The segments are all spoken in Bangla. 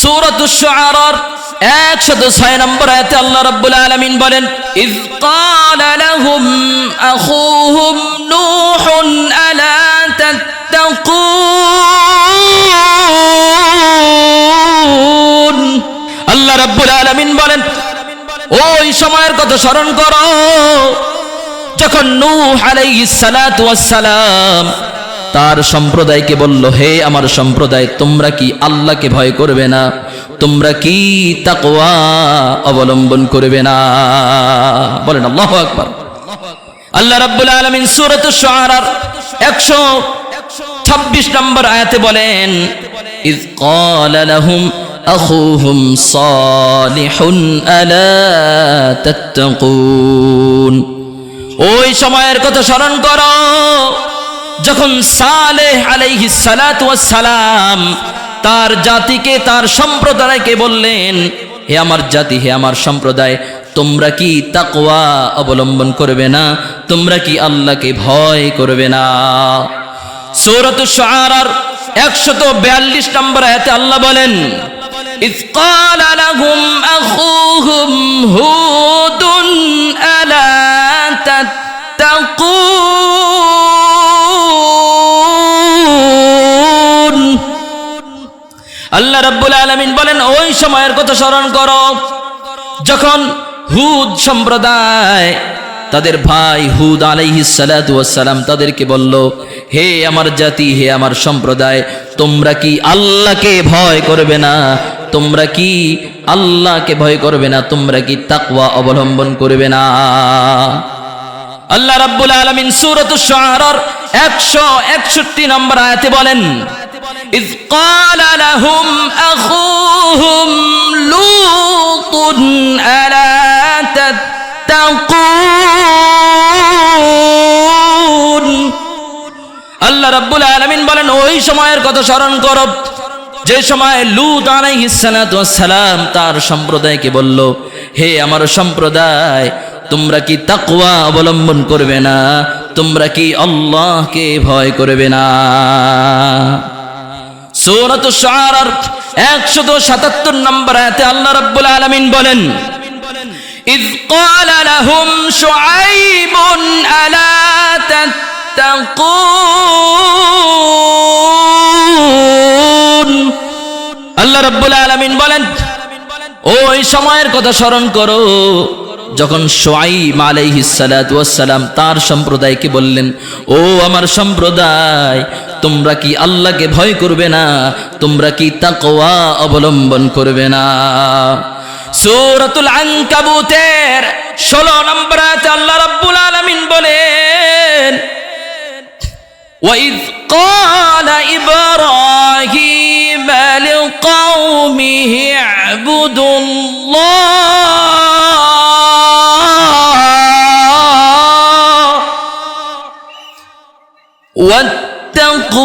সূরাতুশ শুআরার 106 নম্বর আয়াতে আল্লাহ রাব্বুল আলামিন বলেন, ইয ক্বালা লাহুম আখুহুম নূহুন আলা তাত্তাকুন। আল্লাহ রাব্বুল আলামিন বলেন, ওই সময়ের কথা স্মরণ করো যখন নূহ আলাইহিস সালাতু ওয়াস সালাম তার সম্প্রদায়কে বলল, হে আমার সম্প্রদায়, তোমরা কি আল্লাহকে ভয় করবে না? তোমরা কি তাকওয়া অবলম্বন করবে না? বলেন আল্লাহু আকবার। আল্লাহ রাব্বুল আলামিন সূরাতুশ শুআরার 126 নম্বর আয়াতে বলেন, ইয ক্বালা লাহুম আখুহুম সালিহুন আলা তাত্তাকুন। ওই সময়ের কথা স্মরণ করো যখন সালেহ আলাইহিস সালাতু ওয়াস সালাম তার জাতিকে, তার সম্প্রদায়কে বললেন, হে আমার জাতি, হে আমার সম্প্রদায়, তোমরা কি তাকওয়া অবলম্বন করবে না? তোমরা কি আল্লাহকে ভয় করবে না? সূরাতুশ শুআরার 142 নম্বর আয়াতে আল্লাহ বলেন, ইয ক্বালা লাহুম আখুহুম হুদুন আলা তাত্তাকুন। আল্লাহ রাব্বুল আলামিন বলেন, ওই সময়ের কথা স্মরণ করো যখন হুদ সম্প্রদায় তাদের ভাই হুদ আলাইহিস সালাতু ওয়াস সালাম তাদেরকে বলল, হে আমার জাতি, হে আমার সম্প্রদায়, তোমরা কি আল্লাহকে ভয় করবে না? তোমরা কি আল্লাহকে ভয় করবে না? তোমরা কি তাকওয়া অবলম্বন করবে না? আল্লাহ রাব্বুল আলামিন সূরাতুশ শুআরার 161 নম্বর আয়াতে বলেন, ইয ক্বালা লাহুম আখুহুম লূতুন আলা তাত্তাকুন। আল্লাহ রাব্বুল আলামিন বলেন, ওই সময়ের কথা স্মরণ করো যে সময় লূত আলাইহিস সালাতু ওয়াস সালাম তার সম্প্রদায়কে বলল, হে আমার সম্প্রদায়, তোমরা কি তাকওয়া অবলম্বন করবে না? তোমরা কি আল্লাহকে ভয় করবে না? সূরাতুশ শুআরার 177 নম্বর আয়াতে আল্লাহ রাব্বুল আলামিন বলেন, ইয ক্বালা লাহুম শুআইবুন আলা তাত্তাকুন। আল্লাহ রাব্বুল আলামিন বলেন, ওই সময়ের কথা স্মরণ করো যখন শুআইব আলাইহিস সালাতু ওয়াস সালাম তার সম্প্রদায়কে বললেন, ও আমার সম্প্রদায়, তোমরা কি আল্লাহকে ভয় করবে না? তোমরা কি তাকওয়া অবলম্বন করবে না? সূরাতুল আনকাবুতের 16 নম্বর আয়াতে আল্লাহ রাব্বুল আলামিন বলেন, وَإِذْ قَالَ إِبْرَاهِيمُ لِقَوْمِهِ اعْبُدُوا اللَّهَ وَاتَّقُوهُ।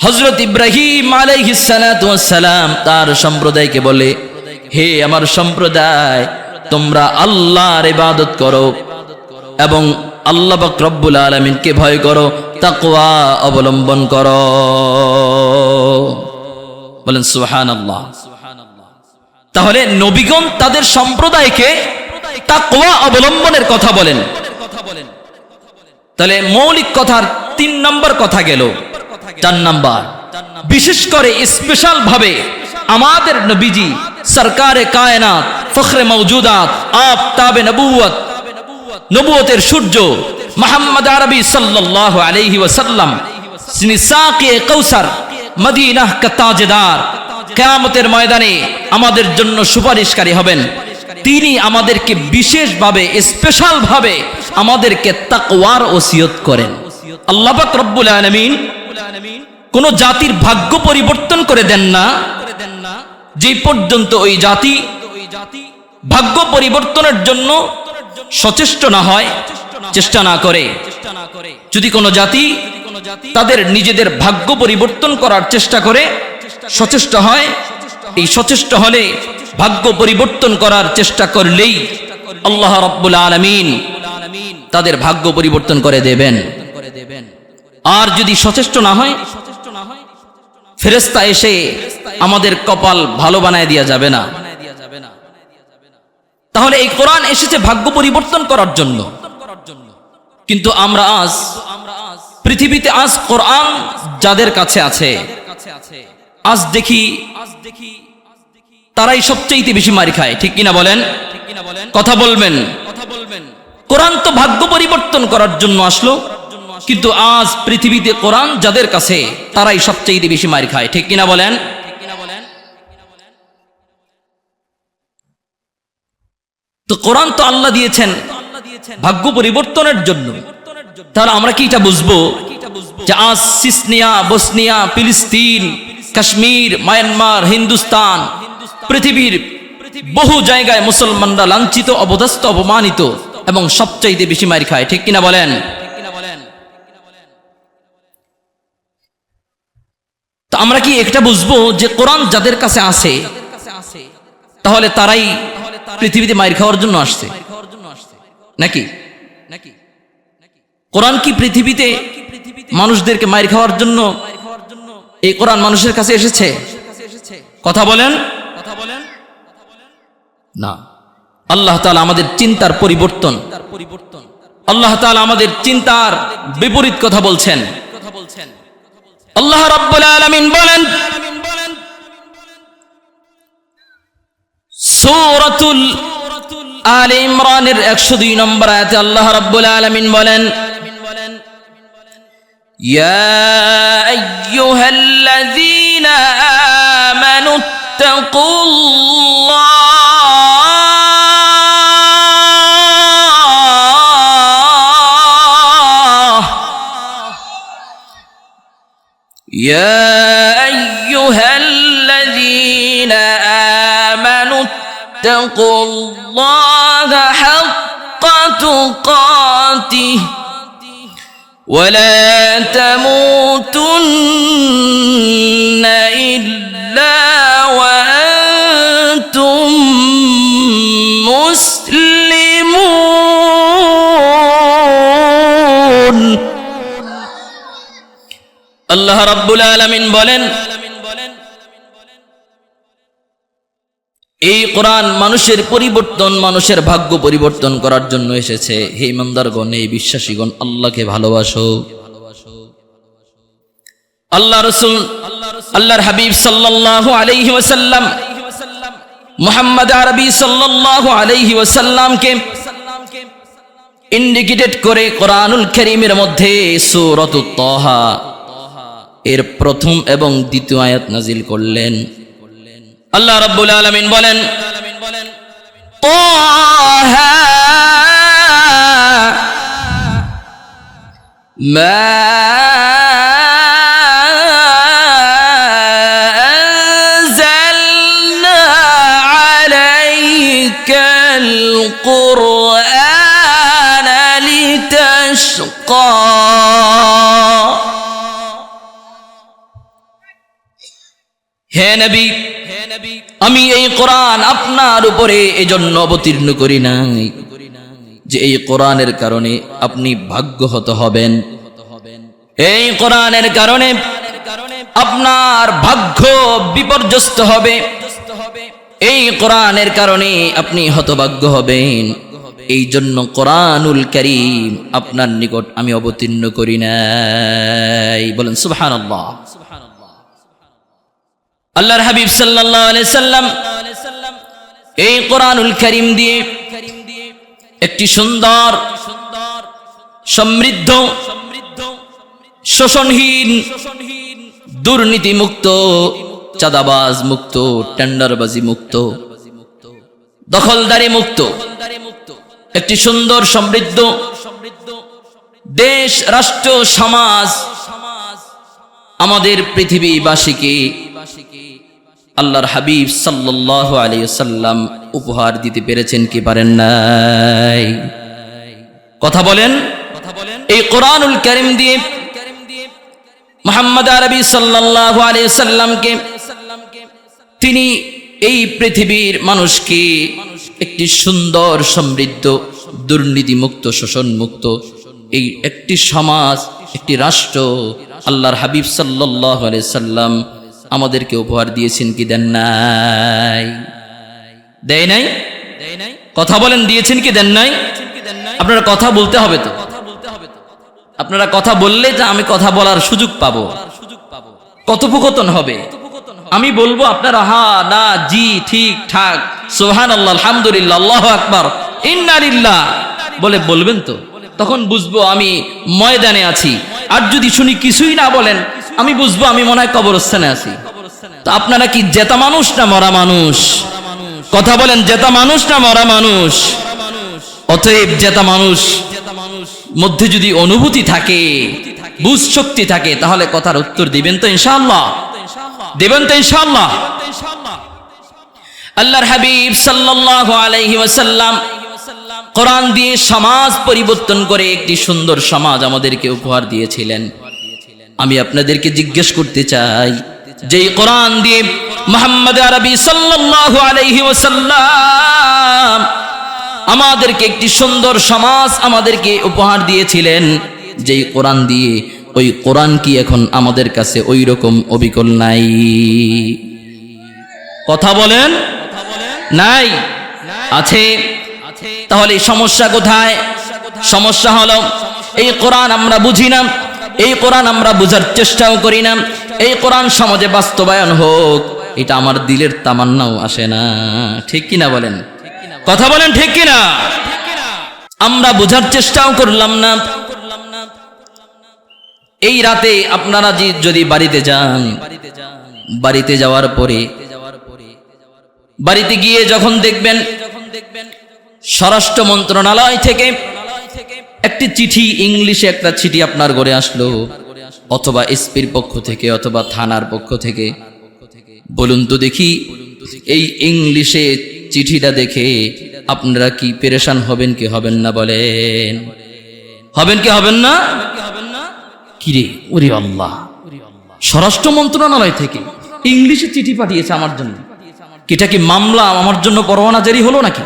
হযরত ইব্রাহিম আলাইহিস সালাতু ওয়াস সালাম তার সম্প্রদায়কে বলে, হে আমার সম্প্রদায়, তোমরা আল্লাহর ইবাদত করো এবং আল্লাহ পাক রব্বুল আলামিনকে ভয় করো, তাকওয়া অবলম্বন করো। বলেন সুবহানাল্লাহ। তাহলে নবীগণ তাদের সম্প্রদায়কে তাকওয়া অবলম্বনের কথা বলেন। তাহলে মৌলিক কথার 3 নম্বর কথা গেল। 4 নম্বর, বিশেষ করে স্পেশাল ভাবে আমাদের নবীজি সরকারে কায়নাত, ফখরে মওজুদাত, আফতাবে নবুয়ত, নবুয়তের সূর্য মুহাম্মদ আরবি সাল্লাল্লাহু আলাইহি ওয়াসাল্লাম, যিনি সাকিয়ে কাউসার, মদিনাহ কা তাজদার, কিয়ামতের ময়দানে আমাদের জন্য সুপারিশকারী হবেন, তিনি আমাদেরকে বিশেষভাবে, স্পেশাল ভাবে আমাদেরকে তাকওয়ার ওসিয়ত করেন। আল্লাহ পাক রব্বুল আলামিন কোন জাতির ভাগ্য পরিবর্তন করে দেন না যে পর্যন্ত ওই জাতি ভাগ্য পরিবর্তনের জন্য সচেষ্ট না হয়, চেষ্টা না করে। যদি কোনো জাতি তাদের নিজেদের ভাগ্য পরিবর্তন করার চেষ্টা করে, সচেষ্ট হয়, এই সচেষ্ট হলে ভাগ্য পরিবর্তন করার চেষ্টা করলেই আল্লাহ রাব্বুল আলামিন তাদের ভাগ্য পরিবর্তন করে দেবেন। আর যদি সচেষ্ট না হয়, ফেরেশতা এসে আমাদের কপাল ভালো বানায় দেওয়া যাবে না। তাহলে এই কোরআন এসেছে ভাগ্য পরিবর্তন করার জন্য। কিন্তু আমরা আজ পৃথিবীতে আজ কোরআন যাদের কাছে আছে, আজ দেখি তারাই সবচেয়ে বেশি মার খায়। ঠিক কিনা বলেন? কথা বলবেন। কোরআন তো ভাগ্য পরিবর্তন করার জন্য আসলো, কিন্তু আজ পৃথিবীতে কোরআন যাদের কাছে তারাই সবচেয়ে বেশি মার খায়। ঠিক কিনা বলেন? তো কোরআন তো আল্লাহ দিয়েছেন ভাগ্য পরিবর্তনের জন্য। তাহলে আমরা কি এটা বুঝবো যে আজ সিসনিয়া, বসনিয়া, ফিলিস্তিন, কাশ্মীর, মায়ানমার, হিন্দুস্তান, পৃথিবীর বহু জায়গায় মুসলমানরা লাঞ্ছিত, অবদস্থ, অপমানিত এবং সবচাইতে বেশি মার খায়। ঠিক কিনা বলেন? তো আমরা কি একটা বুঝবো যে কোরআন যাদের কাছে আছে তাহলে তারাই পৃথিবীতে মার খাওয়ার জন্য আসছে নাকি? কোরআন কি পৃথিবীতে মানুষদেরকে মার খাওয়ার জন্য এই কোরআন মানুষের কাছে এসেছে? কথা বলেন না। আল্লাহ তাআলা আমাদের চিন্তার পরিবর্তন, আল্লাহ তাআলা আমাদের চিন্তার বিপরীত কথা বলছেন। আল্লাহ রাব্বুল আলামিন বলেন সূরাতুল আলে ইমরানের 102 নম্বর আয়াতে আল্লাহ রাব্বুল আলামিন বলেন, ইয়া আইয়ুহাল্লাযীনা আমানুত্তাকুল্লাহ, ইয়া আইয়ুহাল্লাযীনা আমানুত্তাকুল্লাহা হাক্কা তুকাতিহি ولا تموتن إلا وأنتم مسلمون। আল্লাহ রাব্বুল আলামিন বলেন এই কোরআন মানুষের পরিবর্তন, মানুষের ভাগ্য পরিবর্তন করার জন্য এসেছে। হে ইমানদারগণ, এই বিশ্বাসীগণ, আল্লাহকে ভালোবাসো। আল্লাহ রাসূল, আল্লাহর হাবিব সাল্লাল্লাহু আলাইহি ওয়াসাল্লাম, মুহাম্মদ আরবি সাল্লাল্লাহু আলাইহি ওয়াসাল্লামকে ইন্ডিকেটেড করে কোরআনুল কারীমের মধ্যে সূরাতুত তাহা এর প্রথম এবং দ্বিতীয় আয়াত নাজিল করলেন। আল্লাহ রাব্বুল আলামিন বলেন, তাহা মা আনজালনা আলাইকাল কুরআনা লিতাশকা। হে নবী, আমি এই কোরআন আপনার উপরে এজন্য অবতীর্ণ করি নাই যে এই কোরআনের কারণে আপনি ভাগ্যহত হবেন, এই কোরআনের কারণে আপনার ভাগ্য বিপর্যস্ত হবে, এই কোরআনের কারণে আপনি হতভাগ্য হবেন। এই জন্য কোরআনুল কারীম আপনার নিকট আমি অবতীর্ণ করি নাই। বলেন সুবহানাল্লাহ। আল্লাহর হাবিব সাল্লাল্লাহু আলাইহি সাল্লাম এই কোরআনুল কারীম দিয়ে একটি সুন্দর, সমৃদ্ধ, শোষণহীন, দুর্নীতি মুক্ত, চাঁদাবাজ মুক্ত, টেন্ডারবাজি মুক্ত, দখলদারি মুক্ত একটি সুন্দর সমৃদ্ধ দেশ, রাষ্ট্র, সমাজ আমাদের পৃথিবীবাসীকে আল্লাহর হাবিব সাল্লাল্লাহু আলাইহি ওয়াসাল্লাম উপহার দিতে পেরেছেন কি পারেন নাই? কথা বলেন। এই কোরআনুল কারীম দিয়ে মুহাম্মদ আরবি সাল্লাল্লাহু আলাইহি ওয়াসাল্লামকে তিনি এই পৃথিবীর মানুষকে একটি সুন্দর, সমৃদ্ধ, দুর্নীতিমুক্ত, শোষণ মুক্ত এই একটি সমাজ, একটি রাষ্ট্র আল্লাহর হাবিব সাল্লাল্লাহু আলাইহি সাল্লাম আমাদেরকে উপহার দিয়েছেন কি দেন নাই? দেয় নাই? কথা বলেন, দিয়েছেন কি দেন নাই? আপনারা কথা বলতে হবে তো। আপনারা কথা বললে যে আমি কথা বলার সুযোগ পাবো, কথোপকথন হবে। আমি বলবো, আপনারা হা না জি ঠিক ঠাক সুবহানাল্লাহ আলহামদুলিল্লাহ আল্লাহু আকবার ইন্না লিল্লাহ বলে বলবেন তো, তখন বুঝবো আমি ময়দানে আছি। আর যদি শুনি কিছুই না বলেন, আমি বুঝবো আমি মনে হয় কবরস্থানে আছি। তো আপনারা কি জেতা মানুষ না মরা মানুষ? কথা বলেন, জেতা মানুষ না মরা মানুষ? অতএব জেতা মানুষ মধ্যে যদি অনুভূতি থাকে, বুঝ শক্তি থাকে, তাহলে কথার উত্তর দিবেন তো ইনশাআল্লাহ? দিবেন তো ইনশাআল্লাহ? আল্লাহর হাবিব সাল্লাল্লাহু আলাইহি ওয়াসাল্লাম কোরআন দিয়ে সমাজ পরিবর্তন করে একটি সুন্দর সমাজ আমাদেরকে উপহার দিয়েছিলেন। আমি আপনাদেরকে জিজ্ঞেস করতে চাই, যে কোরআন দিয়ে মুহাম্মদ আরবি সাল্লাল্লাহু আলাইহি ওয়াসাল্লাম আমাদেরকে একটি সুন্দর সমাজ আমাদেরকে উপহার দিয়েছিলেন, যেই কোরআন দিয়ে, ওই কোরআন কি এখন আমাদের কাছে ওই রকম অবিকল নাই? কথা বলেন, নাই? আছে। তাহলে সমস্যা কোথায়? সমস্যা হলো এই কোরআন আমরা বুঝি না, এই কোরআন আমরা বুঝার চেষ্টাও করি না। এই কোরআন সমাজে বাস্তবায়ন হোক, এটা আমার দিলের তামান্নাও আসে না। ঠিক কিনা বলেন? কথা বলেন, ঠিক কিনা? আমরা বুঝার চেষ্টাও করলাম না। এই রাতে আপনারা যদি বাড়িতে যান, বাড়িতে যাওয়ার পরে বাড়িতে গিয়ে যখন দেখবেন স্বরাষ্ট্র মন্ত্রণালয় থেকে একটি চিঠি, ইংলিশে একটা চিঠি আপনার ঘরে আসলো, অথবা এসপির পক্ষ থেকে অথবা থানার পক্ষ থেকে, বলুন তো দেখি এই ইংলিশে চিঠিটা দেখে আপনারা কি পেরেশান হবেন কি হবেন না? বলেন, হবেন কি হবেন না? কিরে, ওরে আল্লাহ, স্বরাষ্ট্র মন্ত্রণালয় থেকে ইংলিশে চিঠি পাঠিয়েছে আমার জন্য, এটা কি মামলা আমার জন্য পরোয়ানা জারি হলো নাকি?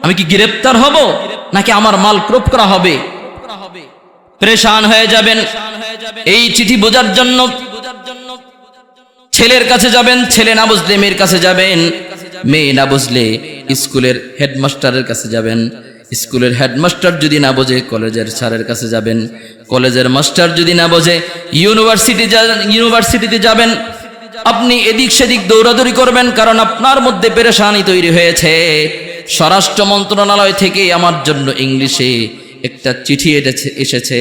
আমি কি গ্রেফতার হব নাকি আমার মাল ক্রপ করা হবে? পেরেশান হয়ে যাবেন। এই চিঠি বোঝার জন্য ছেলের কাছে যাবেন, ছেলে না বুঝলে মেয়ের কাছে যাবেন, মেয়ে না বুঝলে স্কুলের হেডমাস্টারের কাছে যাবেন, স্কুলের হেডমাস্টার যদি না বোঝে কলেজের স্যারের কাছে যাবেন, কলেজের মাস্টার যদি না বোঝে ইউনিভার্সিটিতে যাবেন। আপনি এদিক সেদিক দৌড়াদৌড়ি করবেন, কারণ আপনার মধ্যে পেরেশানি তৈরি হয়েছে। স্বরাষ্ট্র মন্ত্রণালয় থেকে আমার জন্য ইংলিশে একটা চিঠি এসেছে,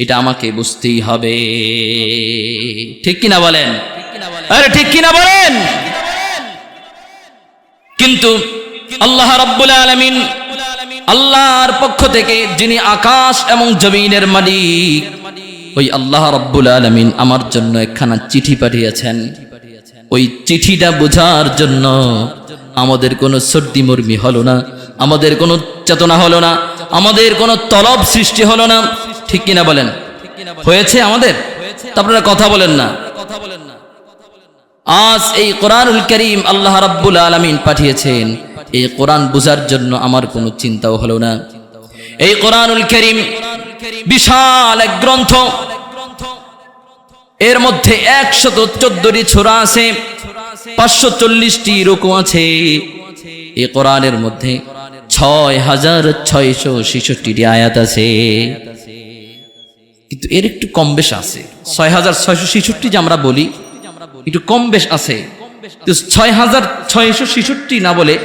এটা আমাকে বুঝতেই হবে। ঠিক কিনা বলেন? আরে ঠিক কিনা বলেন? কিন্তু আল্লাহ রাব্বুল আলামিন, আল্লাহর পক্ষ থেকে, যিনি আকাশ এবং জমিনের মালিক, ওই আল্লাহ রাব্বুল আলামিন আমার জন্য একখানা চিঠি পাঠিয়েছেন। ওই চিঠিটা বোঝার জন্য আমাদের কোনো সর্দি মর্মি হলো না, আমাদের কোনো চেতনা হলো না, আমাদের কোনো তলব সৃষ্টি হলো না। ঠিক কিনা বলেন? হয়েছে আমাদের? আপনারা কথা বলেন না। আজ এই কোরআনুল কারীম আল্লাহ রাব্বুল আলামিন পাঠিয়েছেন, এই কোরআন বুঝার জন্য আমার কোনো চিন্তাও হলো না। এই কোরআনুল কারীম বিশাল এক গ্রন্থ, এর মধ্যে 114টি সূরা আছে, 540টি রুকু আছে। এই কোরআনের মধ্যে 6666টি আয়াত আছে, কিন্তু এর একটু কম বেশ আছে। 6666 যে আমরা বলি, একটু কম বেশ আছে। 6666 না বলে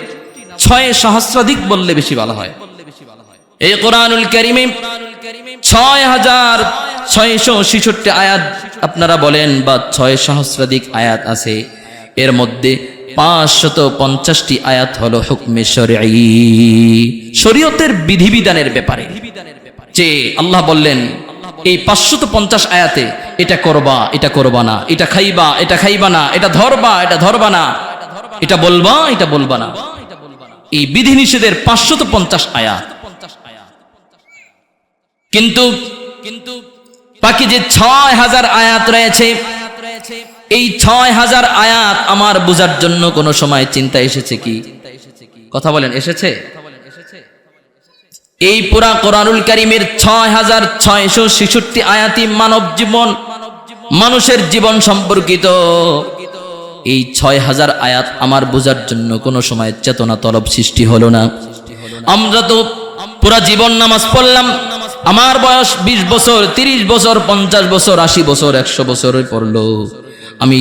6 সহস্রাধিক বললে বেশি ভালো হয়। এই কোরআনুল কারীমে 6666 আয়াত আপনারা বলেন বা 6 সহস্রাধিক আয়াত আছে। এর মধ্যে 550টি আয়াত হলো হুকমে শরঈ, শরীয়তের বিধিবিধানের ব্যাপারে। যে আল্লাহ বললেন এই 550 আয়াতে এটা করবা, এটা করবা না, এটা খাইবা, এটা খাইবা না, এটা ধরবা, এটা ধরবা না, এটা বলবা, এটা বলবা না। এই বিধিনিষেধের 550 আয়াত। কিন্তু বাকি যে 6000 আয়াত রয়েছে, এই 6000 আয়াত আমার বোঝার জন্য কোনো সময় চিন্তা এসেছে কি? কথা বলেন, এসেছে? এই পুরা কোরআনুল কারীমের 6666 আয়াতি মানব জীবন, মানুষের জীবন সম্পর্কিত। এই 6000 আয়াত আমার বোঝার জন্য কোনো সময় চেতনা তলব সৃষ্টি হলো না। আমরা তো পুরা জীবন নামাজ পড়লাম, আমার বয়স 20 বছর, 30 বছর, 50 বছর, 80 বছর, 100 বছর পড়লো। আমি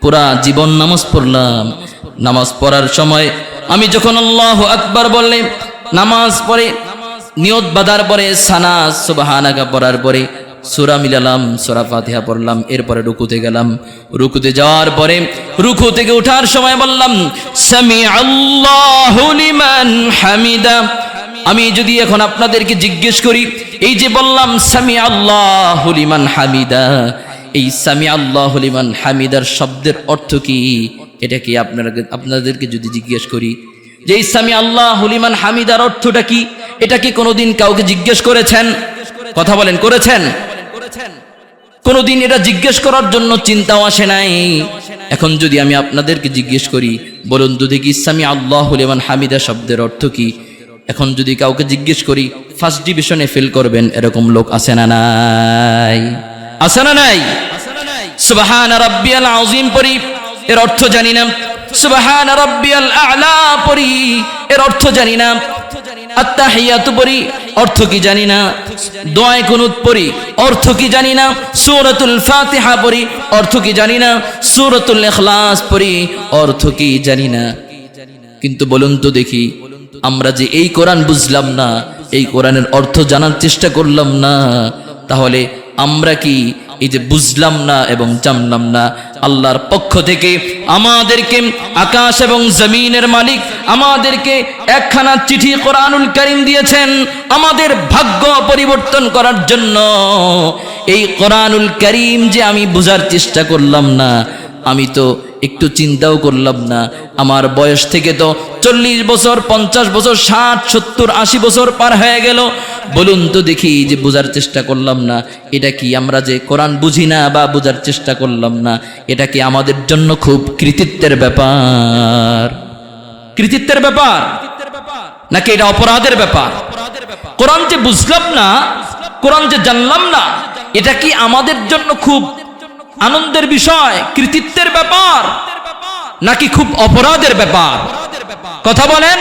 পুরা জীবন নামাজ পড়লাম। নামাজ পড়ার সময় আমি যখন আল্লাহু আকবার বললে নামাজ পড়ে নিয়ত বাঁধার পরে সানা সুবহানাকা পড়ার পরে সূরা মিলালাম, সূরা ফাতিহা পড়লাম, এরপরে রুকুতে গেলাম। রুকুতে যাওয়ার পরে রুকু থেকে ওঠার সময় বললাম সামিআল্লাহু লিমান হামিদা। আমি যদি এখন আপনাদেরকে জিজ্ঞেস করি, এই যে বললাম সামিআল্লাহু লিমান হামিদা, এই সামিআল্লাহু লিমান হামিদার শব্দের অর্থ কি? এটা কি আপনাদেরকে যদি জিজ্ঞেস করি যে এই সামিআল্লাহু লিমান হামিদার অর্থটা কি, এটা কি কোনোদিন কাউকে জিজ্ঞেস করেছেন? কথা বলেন, করেছেন? কোনোদিন এটা জিজ্ঞেস করার জন্য চিন্তাও আসে নাই। এখন যদি আমি আপনাদেরকে জিজ্ঞেস করি, বলুন তো দেখি সামিআল্লাহু লিমান হামিদা শব্দের অর্থ কি? এখন যদি কাউকে জিজ্ঞেস করি, ফার্স্ট ডিভিশনে ফেল করবেন এরকম লোক আছে না নাই? আছে না নাই? সুবহান রাব্বিয়াল আযীম পড়ি, এর অর্থ জানি না। সুবহান রাব্বিয়াল আ'লা পড়ি, এর অর্থ জানি না। আত্তাহিয়াতু পড়ি, অর্থ কি জানি না। দোয়ায়ে কুনুত পড়ি, অর্থ কি জানি না। সূরাতুল ফাতিহা পড়ি, অর্থ কি জানি না। সূরাতুল ইখলাস পড়ি, অর্থ কি জানি না। কিন্তু বলুন তো দেখি, আমরা যে এই কোরআন বুঝলাম না, এই কোরআনের অর্থ জানার চেষ্টা করলাম না, তাহলে আমরা কি এই যে বুঝলাম না এবং জানলাম না, আল্লাহর পক্ষ থেকে আমাদেরকে আকাশ এবং জমিনের মালিক আমাদেরকে একখানা চিঠি কোরআনুল কারীম দিয়েছেন আমাদের ভাগ্য পরিবর্তন করার জন্য। এই কোরআনুল কারীম যে আমি বুঝার চেষ্টা করলাম না, আমি তো একটু চিন্তাও করলাম না। আমার বয়স থেকে তো 40 বছর, 50 বছর, 60, 70, 80 বছর পার হয়ে গেল। বলুন তো দেখি, যে বোঝার চেষ্টা করলাম না, এটা কি আমরা যে কোরআন বুঝি না বা বোঝার চেষ্টা করলাম না, এটা কি আমাদের জন্য খুব কৃতিত্বের ব্যাপার? কৃতিত্বের ব্যাপার নাকি এটা অপরাধের ব্যাপার? কোরআন যে বুঝলাম না, কোরআন যে জানলাম না, এটা কি আমাদের জন্য খুব আনন্দের বিষয়, কৃতিত্বের ব্যাপার, নাকি খুব অপরাধের ব্যাপার? কথা বলেন।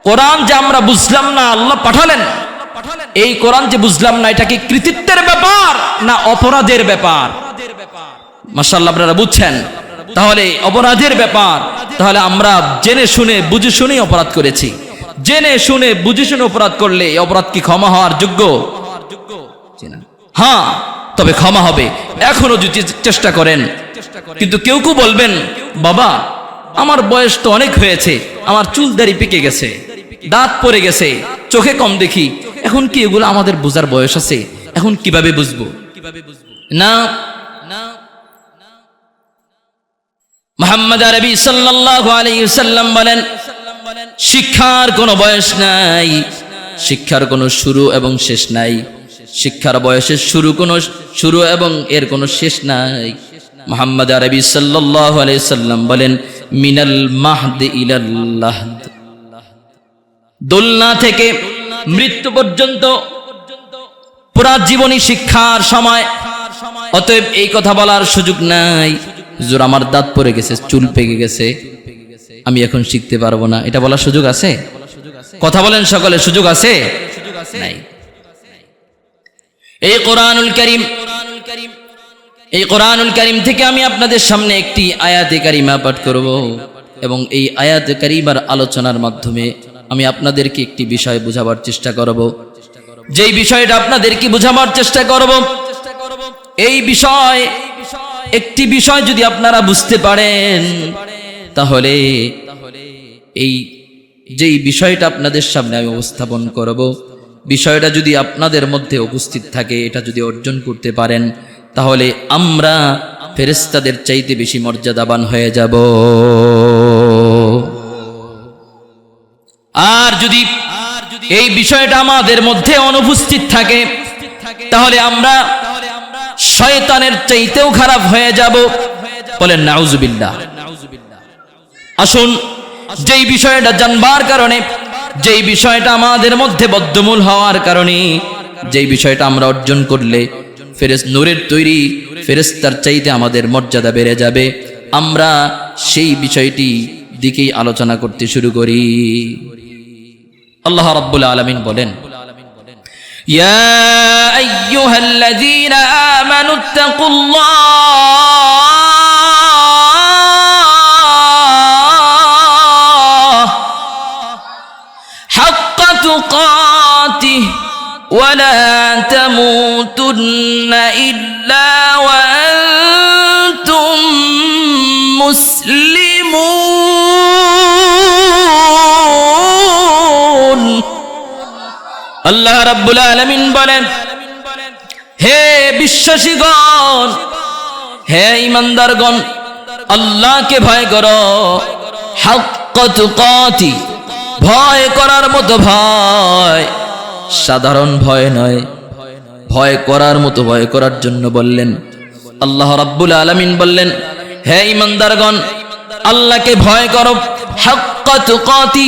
কোরআন যে আমরা বুঝলাম না, আল্লাহ পাঠালেন, এই কোরআন যে বুঝলাম না, এটা কি কৃতিত্বের ব্যাপার না অপরাধের ব্যাপার? মাশাআল্লাহ, আপনারা বুঝছেন। তাহলে অপরাধের ব্যাপার। তাহলে আমরা জেনে শুনে বুঝে শুনেই অপরাধ করেছি। জেনে শুনে বুঝে শুনে অপরাধ করলে এই অপরাধ কি ক্ষমা হওয়ার যোগ্য? হ্যাঁ, তবে ক্ষমা হবে এখনো যদি চেষ্টা করেন। কিন্তু কেউ কেউ বলবেন, বাবা আমার বয়স তো অনেক হয়েছে, আমার চুল দাড়ি পেকে গেছে, দাঁত পড়ে গেছে, চোখে কম দেখি, এখন কি এগুলো আমাদের বোঝার বয়স আছে? এখন কিভাবে বুঝবো? না, মুহাম্মদ আরবি সাল্লাল্লাহু আলাইহি ওয়াসাল্লাম বলেন, শিক্ষার কোনো বয়স নাই, শিক্ষার কোনো শুরু এবং শেষ নাই। শিক্ষার বয়সের শুরু এবং এর কোনো শেষ নাই। মুহাম্মদ আরবি সাল্লাল্লাহু আলাইহি ওয়াসাল্লাম বলেন, মিনাল মাহদি ইলাল লাহদ, দোলনা থেকে মৃত্যু পর্যন্ত পুরা জীবনী শিক্ষার সময়। অতএব এই কথা বলার সুযোগ নাই, হুজুর আমার দাঁত পড়ে গেছে, চুল পেকে গেছে, আমি এখন শিখতে পারবো না, এটা বলার সুযোগ আছে? কথা বলেন সকলে, সুযোগ আছে? নাই। এই কোরআনুল কারীম থেকে আমি আপনাদের সামনে একটি আয়াতে কারিমা পাঠ করব, এবং এই আয়াতে কারিমার আলোচনার মাধ্যমে আমি আপনাদেরকে একটি বিষয় বোঝাবার চেষ্টা করব। যেই বিষয়টা আপনাদেরকে বোঝাবার চেষ্টা করব, এই বিষয়, একটি বিষয় যদি আপনারা বুঝতে পারেন, তাহলে এই যেই বিষয়টা আপনাদের সামনে আমি উপস্থাপন করব, বিষয়টা যদি আপনাদের মধ্যে উপস্থিত থাকে, এটা যদি অর্জন করতে পারেন, তাহলে আমরা ফেরেশতাদের চাইতে বেশি মর্যাদাবান হয়ে যাব। আর যদি এই বিষয়টা আমাদের মধ্যে অনুপস্থিত থাকে, তাহলে আমরা শয়তানের চাইতেও খারাপ হয়ে যাব। বলেন নাউজুবিল্লাহ। আসুন, যেই বিষয়টা জানবার কারণে যেই বিষয়টা আমাদের মধ্যে বদ্ধমূল হওয়ার কারণে, যেই বিষয়টা আমরা অর্জন করলে নূরের তৈরি ফেরেশতার চাইতে আমাদের মর্যাদা বেড়ে যাবে, আমরা সেই বিষয়টি দিকেই আলোচনা করতে শুরু করি। আল্লাহ রাব্বুল আলামিন বলেন, ইয়া আইয়ুহাল্লাযীনা আমানুত্তাকুল্লাহ হাক্কা তুকাতিহি ওয়ালা তামুতুন্না ইল্লা ওয়া আনতুম মুসলিমুন। আল্লাহ রাব্বুল আলামিন বলেন, হে বিশ্বাসীগণ, হে ঈমানদারগণ, আল্লাহকে ভয় করো, হাক্কা তুকাতি, ভয় করার মতো ভয়, সাধারণ ভয় নয়, ভয় করার মতো ভয় করার জন্য বললেন। আল্লাহ রাব্বুল আলামিন বললেন, হে ঈমানদারগণ, আল্লাহকে ভয় করো, হাক্কা তুকাতি,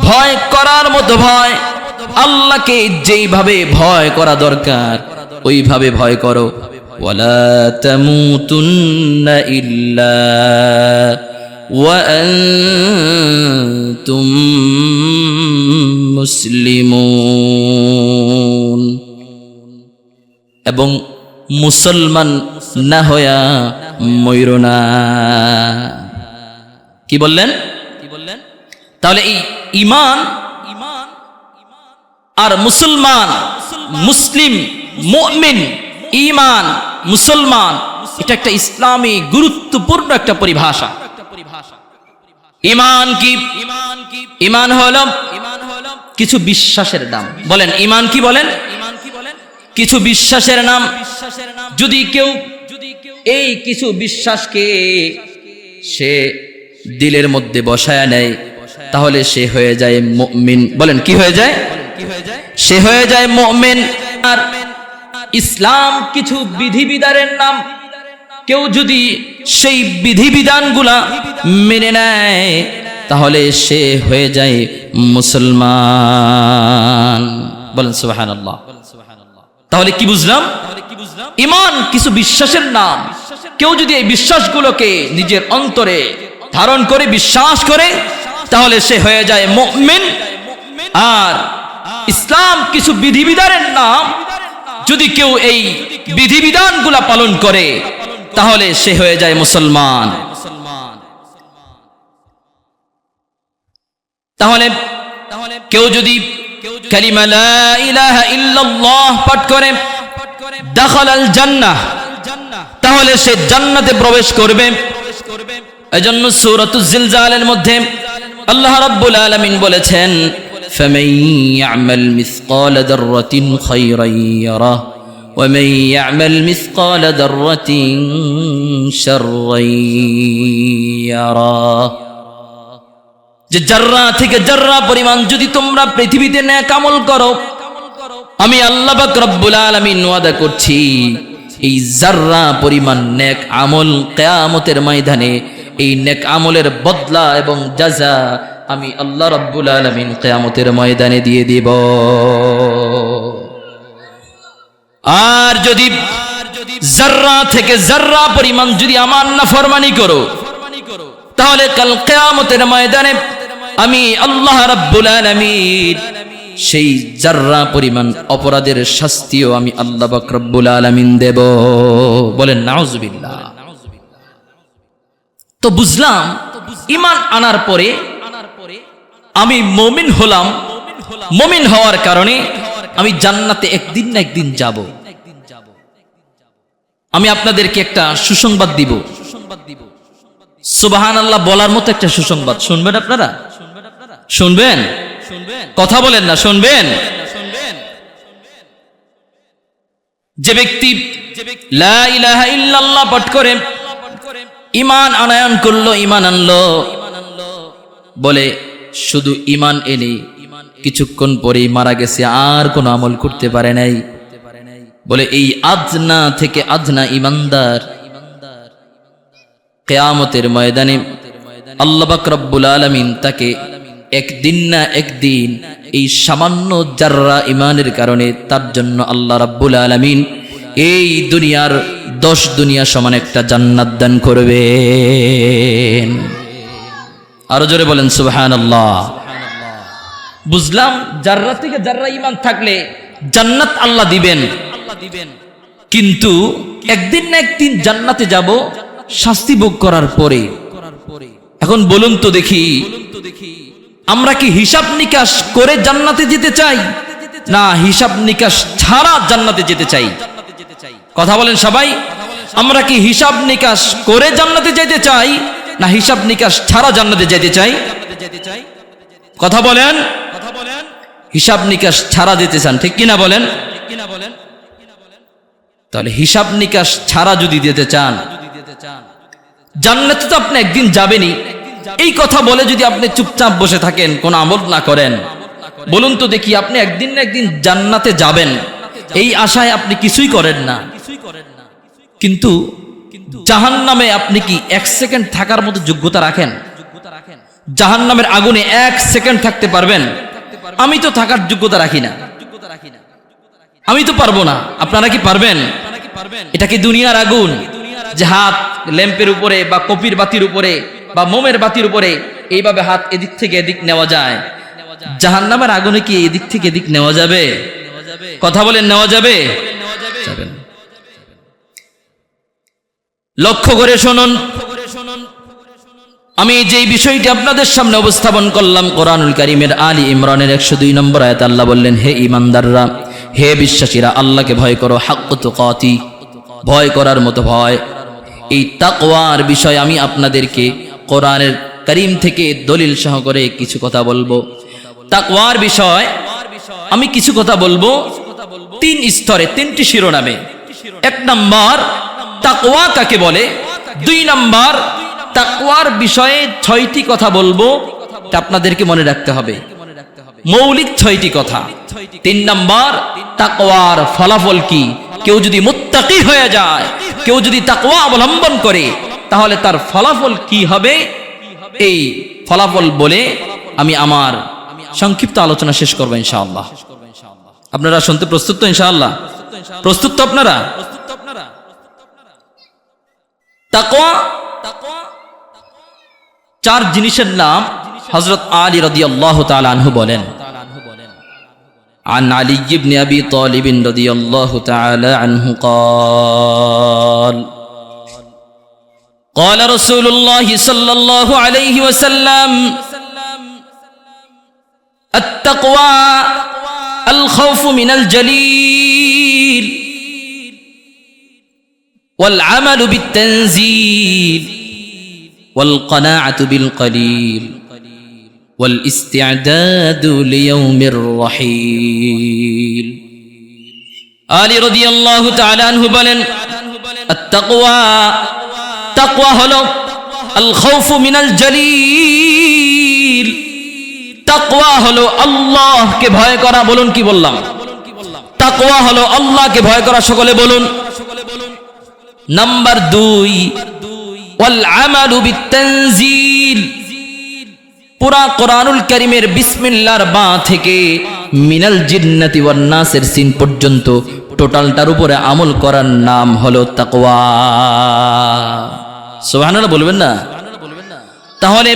ভয় করার মতো ভয়, আল্লাহকে যেইভাবে ভয় করা দরকার ওইভাবে ভয় করো। ওয়ালা তামুতুন্না ইল্লা ওয়া আনতুম মুসলিমুন, এবং মুসলমান না হইয়া মইরো না। কি বললেন? তাহলে এই ঈমান আর মুসলমান, মুসলিম, মুমিন, ঈমান, মুসলমান, এটা একটা ইসলামী গুরুত্বপূর্ণ একটা পরিভাষা। ঈমান কি? ঈমান হলো কিছু বিশ্বাসের নাম। বলেন ঈমান কি? বলেন কিছু বিশ্বাসের নাম। যদি কেউ এই কিছু বিশ্বাসকে সে দিলের মধ্যে বসায় নেয় তাহলে সে হয়ে যায় মুমিন। বলেন কি হয়ে যায়? সে হয়ে যায় মুমিন। আর ইসলাম কিছু বিধিবিধানের নাম। কেউ যদি সেই বিধিবিধানগুলা মেনে নেয় তাহলে সে হয়ে যায় মুসলমান। বলেন সুবহানাল্লাহ। তাহলে কি বুঝলাম? ঈমান কিছু বিশ্বাসের নাম। কেউ যদি এই বিশ্বাসগুলোকে নিজের অন্তরে ধারণ করে বিশ্বাস করে তাহলে সে হয়ে যায় মুমিন। আর ইসলাম কিছু বিধিবিধানের নাম। যদি কেউ এই বিধিবিধানগুলা পালন করে তাহলে সে হয়ে যায় মুসলমান। তাহলে কেউ যদি কালিমা লা ইলাহা ইল্লাল্লাহ পাঠ করে দাখালাল জান্নাহ, তাহলে সে জান্নাতে প্রবেশ করবে। এজন্য সূরাতুজ জিলজালের মধ্যে আল্লাহ রাব্বুল আলামিন বলেছেন, ফামান ইয়ামাল মিসকালা যাররাতিন খায়রান ইয়ারাহ ওয়া মান ইয়ামাল মিসকালা যাররাতিন শাররান ইয়ারাহ। যে জাররা থেকে জাররা পরিমাণ যদি তোমরা পৃথিবীতে নেক আমল করো, আমি আল্লাহ পাক রব্বুল আলামিন ওয়াদা করছি এই জাররা পরিমাণ নেক আমল কিয়ামতের ময়দানে এই নেক আমলের বদলা এবং জাযা আমি আল্লাহ রাব্বুল আলামিন কিয়ামতের ময়দানে দিয়ে দিব। আর যদি জাররা থেকে জাররা পরিমাণ যদি আমার নাফরমানি করো তাহলে কাল কিয়ামতের ময়দানে আমি আল্লাহ রাব্বুল আলামিন সেই জাররা পরিমাণ অপরাধের শাস্তিও আমি আল্লাহ পাক রব্বুল আলামিন দেব। বলেন নাউজুবিল্লাহ। তো বুঝলাম ঈমান আনার পরে আমি মুমিন হলাম। মুমিন হওয়ার কারণে আমি জান্নাতে একদিন না একদিন যাব। আমি আপনাদেরকে একটা সুসংবাদ দিব। সুবহানাল্লাহ বলার মতো একটা সুসংবাদ। শুনবেন আপনারা? শুনবেন? কথা বলেন না, শুনবেন? যে ব্যক্তি লা ইলাহা ইল্লাল্লাহ পাঠ করে ঈমান আনয়ন করলো, ঈমান আনলো, বলে শুধু ঈমান এনে কিছুক্ষণ পরেই মারা গেছে, আর কোনো আমল করতে পারে নাই, বলে এই আদনা থেকে আদনা ঈমানদার কিয়ামতের ময়দানে আল্লাহ পাক রব্বুল আলামিন তাকে একদিন না একদিন এই সামান্য জাররা ইমানের কারণে তার জন্য আল্লাহ রাব্বুল আলামিন এই দুনিয়ার 10 দুনিয়া সমান একটা জান্নাত দান করবেন। আরো জোরে বলেন সুবহানাল্লাহ। বুঝলাম জাররা থেকে জাররা ঈমান থাকলে জান্নাত আল্লাহ দিবেন, কিন্তু একদিন না একদিন জান্নাতে যাব শাস্তি ভোগ করার পরে। এখন বলুন তো দেখি, আমরা কি হিসাব নিকাশ করে জান্নাতে যেতে চাই, না হিসাব নিকাশ ছাড়া জান্নাতে যেতে চাই? কথা বলেন সবাই। আমরা কি হিসাব নিকাশ করে জান্নাতে যেতে চাই, না হিসাব নিকাশ ছাড়া জান্নাতে যেতে চাই? কথা বলেন। হিসাব নিকাশ ছাড়া যেতে চান, ঠিক কিনা বলেন? তাহলে হিসাব নিকাশ ছাড়া যদি যেতে চান, জান্নাতে তো আপনি একদিন যাবেনই। এই কথা বলে যদি আপনি চুপচাপ বসে থাকেন, কোনো আমল না করেন, বলুন তো দেখি আপনি একদিন না একদিন জান্নাতে যাবেন, এই আশায় আপনি কিছুই করেন না। কিন্তু জাহান্নামে আপনি কি 1 সেকেন্ড থাকার মতো যোগ্যতা রাখেন? জাহান্নামের আগুনে 1 সেকেন্ড থাকতে পারবেন? আমি তো থাকার যোগ্যতা রাখি না, আমি তো পারবো না। আপনারা কি পারবেন? এটা কি দুনিয়ার আগুন যে হাত ল্যাম্পের উপরে বা কপির বাতির উপরে বা মোমের বাতির উপরে এইভাবে হাত এদিক থেকে এদিক নেওয়া যায়? জাহান্নামের আগুনে কি এদিক থেকে এদিক নেওয়া যাবে? কথা বলেন, নেওয়া যাবে? লক্ষ্য করে শুনুন, আমি যে বিষয়টি আপনাদের সামনে উপস্থাপন করলাম, কোরআনুল কারীমের আলী ইমরানের 102 নম্বর আয়াত আল্লাহ বললেন, হে ঈমানদাররা, হে বিশ্বাসীরা, আল্লাহকে ভয় করো, হাক্কু তুকাতি, ভয় করার মতো ভয়। এই তাকওয়ার বিষয় আমি আপনাদেরকে কোরআনের কারীম থেকে দলিল সহকারে কিছু কথা বলবো। তাকওয়ার বিষয় আমি কিছু কথা বলবো 3 স্তরে, 3টি শিরোনামে। 1 নাম্বার তাকওয়া কাকে বলে, 2 নাম্বার তাকওয়ার বিষয়ে 6টি কথা বলবো, তা আপনাদেরকে মনে রাখতে হবে, মৌলিক 6টি কথা। 3 নাম্বার তাকওয়ার ফলাফল কি, কেউ যদি মুত্তাকি হয়ে যায়, কেউ যদি তাকওয়া অবলম্বন করে, তাহলে তার ফলাফল কি হবে, এই ফলাফল বলে আমি আমার সংক্ষিপ্ত আলোচনা শেষ করব ইনশাআল্লাহ। আপনারা শুনতে প্রস্তুত তো? ইনশাআল্লাহ প্রস্তুত তো আপনারা? তাকওয়া 4 জিনিসের নাম হযরত আলী রাদিয়াল্লাহু তাআলা আনহু বলেন, عن علي بن أبي طالب رضي الله تعالى عنه قال قال رسول الله صلى الله عليه وسلم التقوى الخوف من الجليل والعمل بالتنزيل والقناعة بالقليل والاستعداد ليوم الرحيل. আলী রাদিয়াল্লাহু তাআলা আনহু বলেন, আত-তাকওয়া, তাকওয়া হলো আল খাউফু মিনাল জালিল, তাকওয়া হলো আল্লাহকে ভয় করা। বলুন, কি বললাম? তাকওয়া হলো আল্লাহকে ভয় করা। সকলে বলুন। নাম্বার 2 ওয়াল আমালু বিত-তানজিল, পুরা কোরআনুল কারীমের বিসমিল্লাহর বা থেকে মিনাল জিন্নাতি ওয়ান নাসের সিন পর্যন্ত টোটালটার উপরে আমল করার নাম হলো তাকওয়া। সুবহানাল্লাহ বলবেন না? তাহলে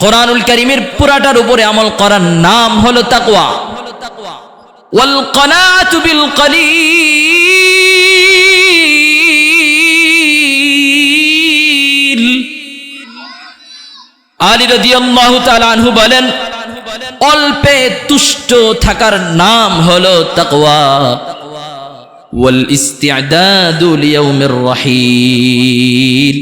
কোরআনুল কারীমের পুরাটার উপরে আমল করার নাম হলো তাকওয়া। ওয়াল কানাআতু বিল কালিল, আলী রাদিয়াল্লাহু তাআলা আনহু বলেন, অল্পে তুষ্ট থাকার নাম হলো তাকওয়া। ওয়াল ইস্তিআদাদু লিয়াউমির রাহিল,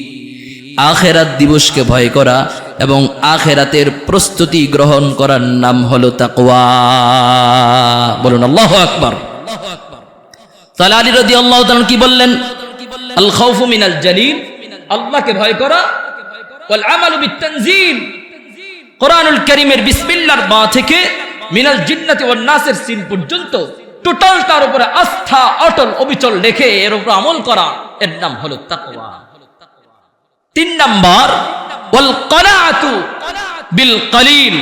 আখিরাত দিবসকে ভয় করা এবং আখিরাতের প্রস্তুতি গ্রহণ করার নাম হলো তাকওয়া। বলুন আল্লাহু আকবার। তাহলে আলী রাদিয়াল্লাহু তাআলা কি বললেন? আল খাউফু মিনাল জালিল, আল্লাহকে ভয় করা, ওয়াল আমালু বিত-তানজিল, কোরআনুল কারীমের বিসমিল্লাহর বা থেকে মিনাল জিন্নাতি ওয়ান নাসের সিন পর্যন্ত টোটালটার উপরে আস্থা অটল অবিচল রেখে এর উপর আমল করা, এর নাম হলো তাকওয়া। 3 নাম্বার ওয়াল কানাআতু বিল কলিল,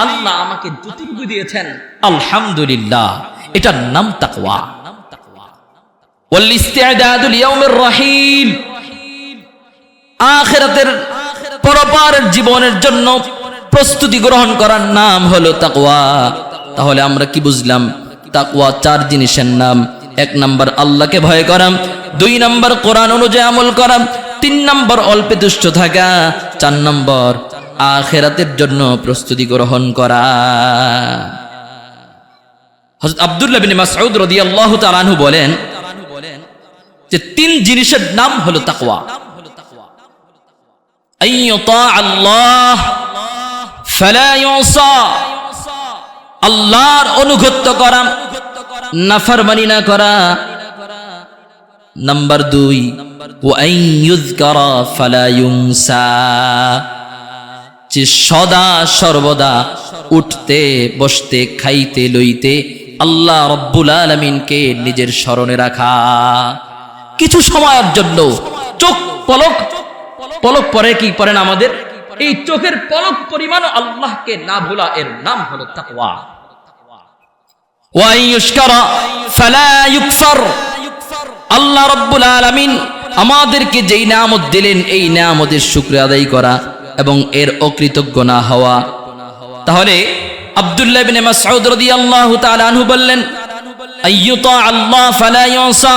আল্লাহ আমাকে যতটুকু দিয়েছেন আলহামদুলিল্লাহ, এটার নাম তাকওয়া। ওয়াল ইস্তিআদাদু লিয়াউমির রাহিল, আখিরাতের পরপারের জীবনের জন্য প্রস্তুতি গ্রহণ করার নাম হলো তাকওয়া। তাহলে আমরা কি বুঝলাম? তাকওয়া চার জিনিসের নাম। 1 নাম্বার আল্লাহকে ভয় করা, 2 নাম্বার কোরআন অনুযায়ী আমল করা, 3 নাম্বার অল্পে তুষ্ট থাকা, 4 নাম্বার আখিরাতের জন্য প্রস্তুতি গ্রহণ করা। হযরত আব্দুল্লাহ বিন মাসউদ রাদিয়াল্লাহু তাআলা আনহু বলেন যে 3 জিনিসের নাম হলো তাকওয়া। আইয়ুতা আল্লাহ ফালা ইউসা, আল্লাহর অনুগত্য করা, নাফরমানি না করা। নাম্বার 2, ওয়া আইয়ুযকারা ফালা ইউনসা, যে সদা সর্বদা উঠতে বসতে খাইতে লইতে আল্লাহ রব্বুল আলামিনকে নিজের স্মরণে রাখা। কিছু সময়ের জন্য চোখ পলক পরে কি করেন আমাদের, এই চোখের পলক পরিমাণ আল্লাহকে না ভোলা, এর নাম হলো তাকওয়া। ওয়া ইউশকারা ফালা ইউকফার, আল্লাহ রব্বুল আলামিন আমাদেরকে যেই নিয়ামত দিলেন এই নিয়ামতের শুকরিয়া আদায় করা এবং এর অকৃতজ্ঞ না হওয়া। তাহলে আব্দুল্লাহ ইবনে মাসউদ রাদিয়াল্লাহু তাআলা আনহু বললেন, আইয়ুতা আল্লাহ ফালা ইউসা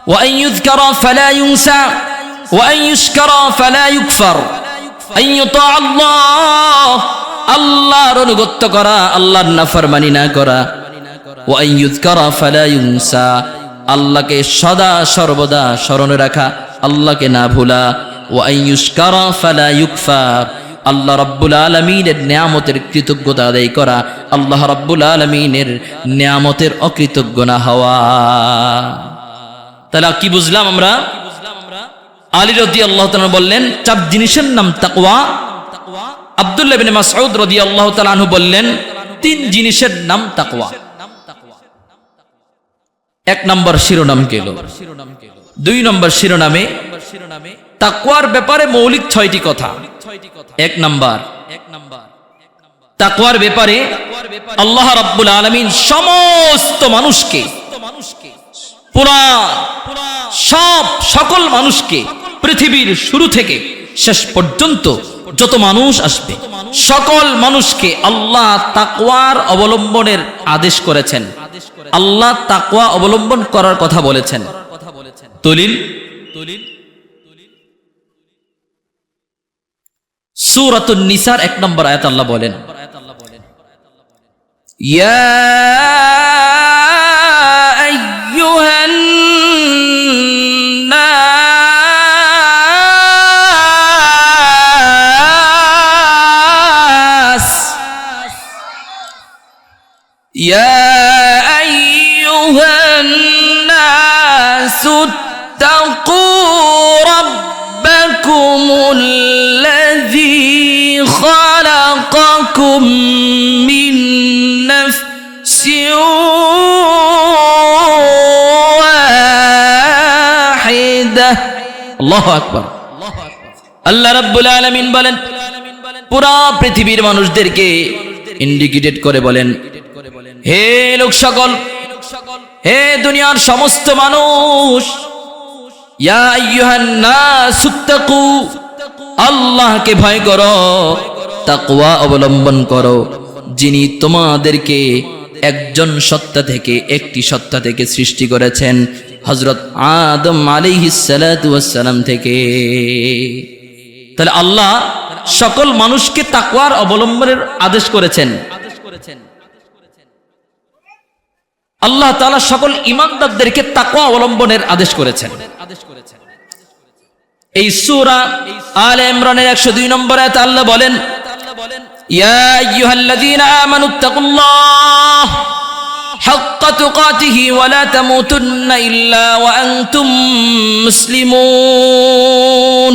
ওয়া আইয়ুযকারা ফালা ইউনসা ওয়া আইয়ুশকারা ফালা ইউকফার। আইয়ুতা আল্লাহ, আল্লাহর অনুগত্য করা, আল্লাহর নাফরমানি না করা। ওয়া আইয়ুযকারা ফালা ইউনসা, আল্লাহকে সদা সর্বদা স্মরণে রাখা, আল্লাহকে না ভোলা। ওয়া আইয়ুশকারা ফালা ইউকফার, আল্লাহ রাব্বুল আলামিনের নিয়ামতের কৃতজ্ঞতা আদায় করা, আল্লাহ রাব্বুল আলামিনের নিয়ামতের অকৃতজ্ঞ না হওয়া। তাহলে কি বুঝলাম আমরা? আলী রাদিয়াল্লাহু তাআলা বললেন 4 জিনিসের নাম তাকওয়া। আব্দুল্লাহ ইবনে মাসউদ রাদিয়াল্লাহু তাআলা আনহু বললেন 3 জিনিসের নাম তাকওয়া। 1 নম্বর শিরোনাম গেল। 2 নম্বর শিরোনামে তাকওয়ার ব্যাপারে মৌলিক 6টি কথা। 1 নম্বর, তাকওয়ার ব্যাপারে আল্লাহ রাব্বুল আলামিন সমস্ত মানুষকে, পুরা সকল মানুষকে, পৃথিবীর শুরু থেকে শেষ পর্যন্ত যত মানুষ আসবে সকল মানুষকে আল্লাহ তাকওয়ার অবলম্বনের আদেশ করেছেন। আল্লাহ তাকওয়া অবলম্বন করার কথা বলেছেন। দলিল সূরাতুন নিসার 1 নম্বর আয়াত আল্লাহ বলেন, ইয়া আইয়ুহান নাস, ইয়া আইয়ুহান নাস ইত্তাকু রাব্বাকুমুল্লাযী خلقكم من نفس واحدة। الله أكبر। আল্লাহ রাব্বুল আলামিন বলেন, পুরা পৃথিবীর মানুষদেরকে ইন্ডিকেট করে বলেন, হে লোক সকল, হে দুনিয়ার সমস্ত মানুষ, ইয়া আইয়ুহান নাস ইত্তাকু, আল্লাহকে ভয় করো, তাকওয়া অবলম্বন করো, যিনি তোমাদেরকে একজন সত্তা থেকে, একটি সত্তা থেকে সৃষ্টি করেছেন, হযরত আদম আলাইহিস সালাতু ওয়াস সালাম থেকে। তাহলে আল্লাহ সকল মানুষকে তাকওয়ার অবলম্বনের আদেশ করেছেন। আল্লাহ তাআলা সকল ঈমানদারদেরকে তাকওয়া অবলম্বনের আদেশ করেছেন। এই সূরা আলে ইমরানের 102 নম্বর আয়াতে আল্লাহ বলেন, ইয়া আইয়ুহাল্লাযীনা আমানুত্তাকুল্লাহ হাক্কা তুকাতিহি ওয়া লা তামুতুন্না ইল্লা ওয়া আনতুম মুসলিমুন।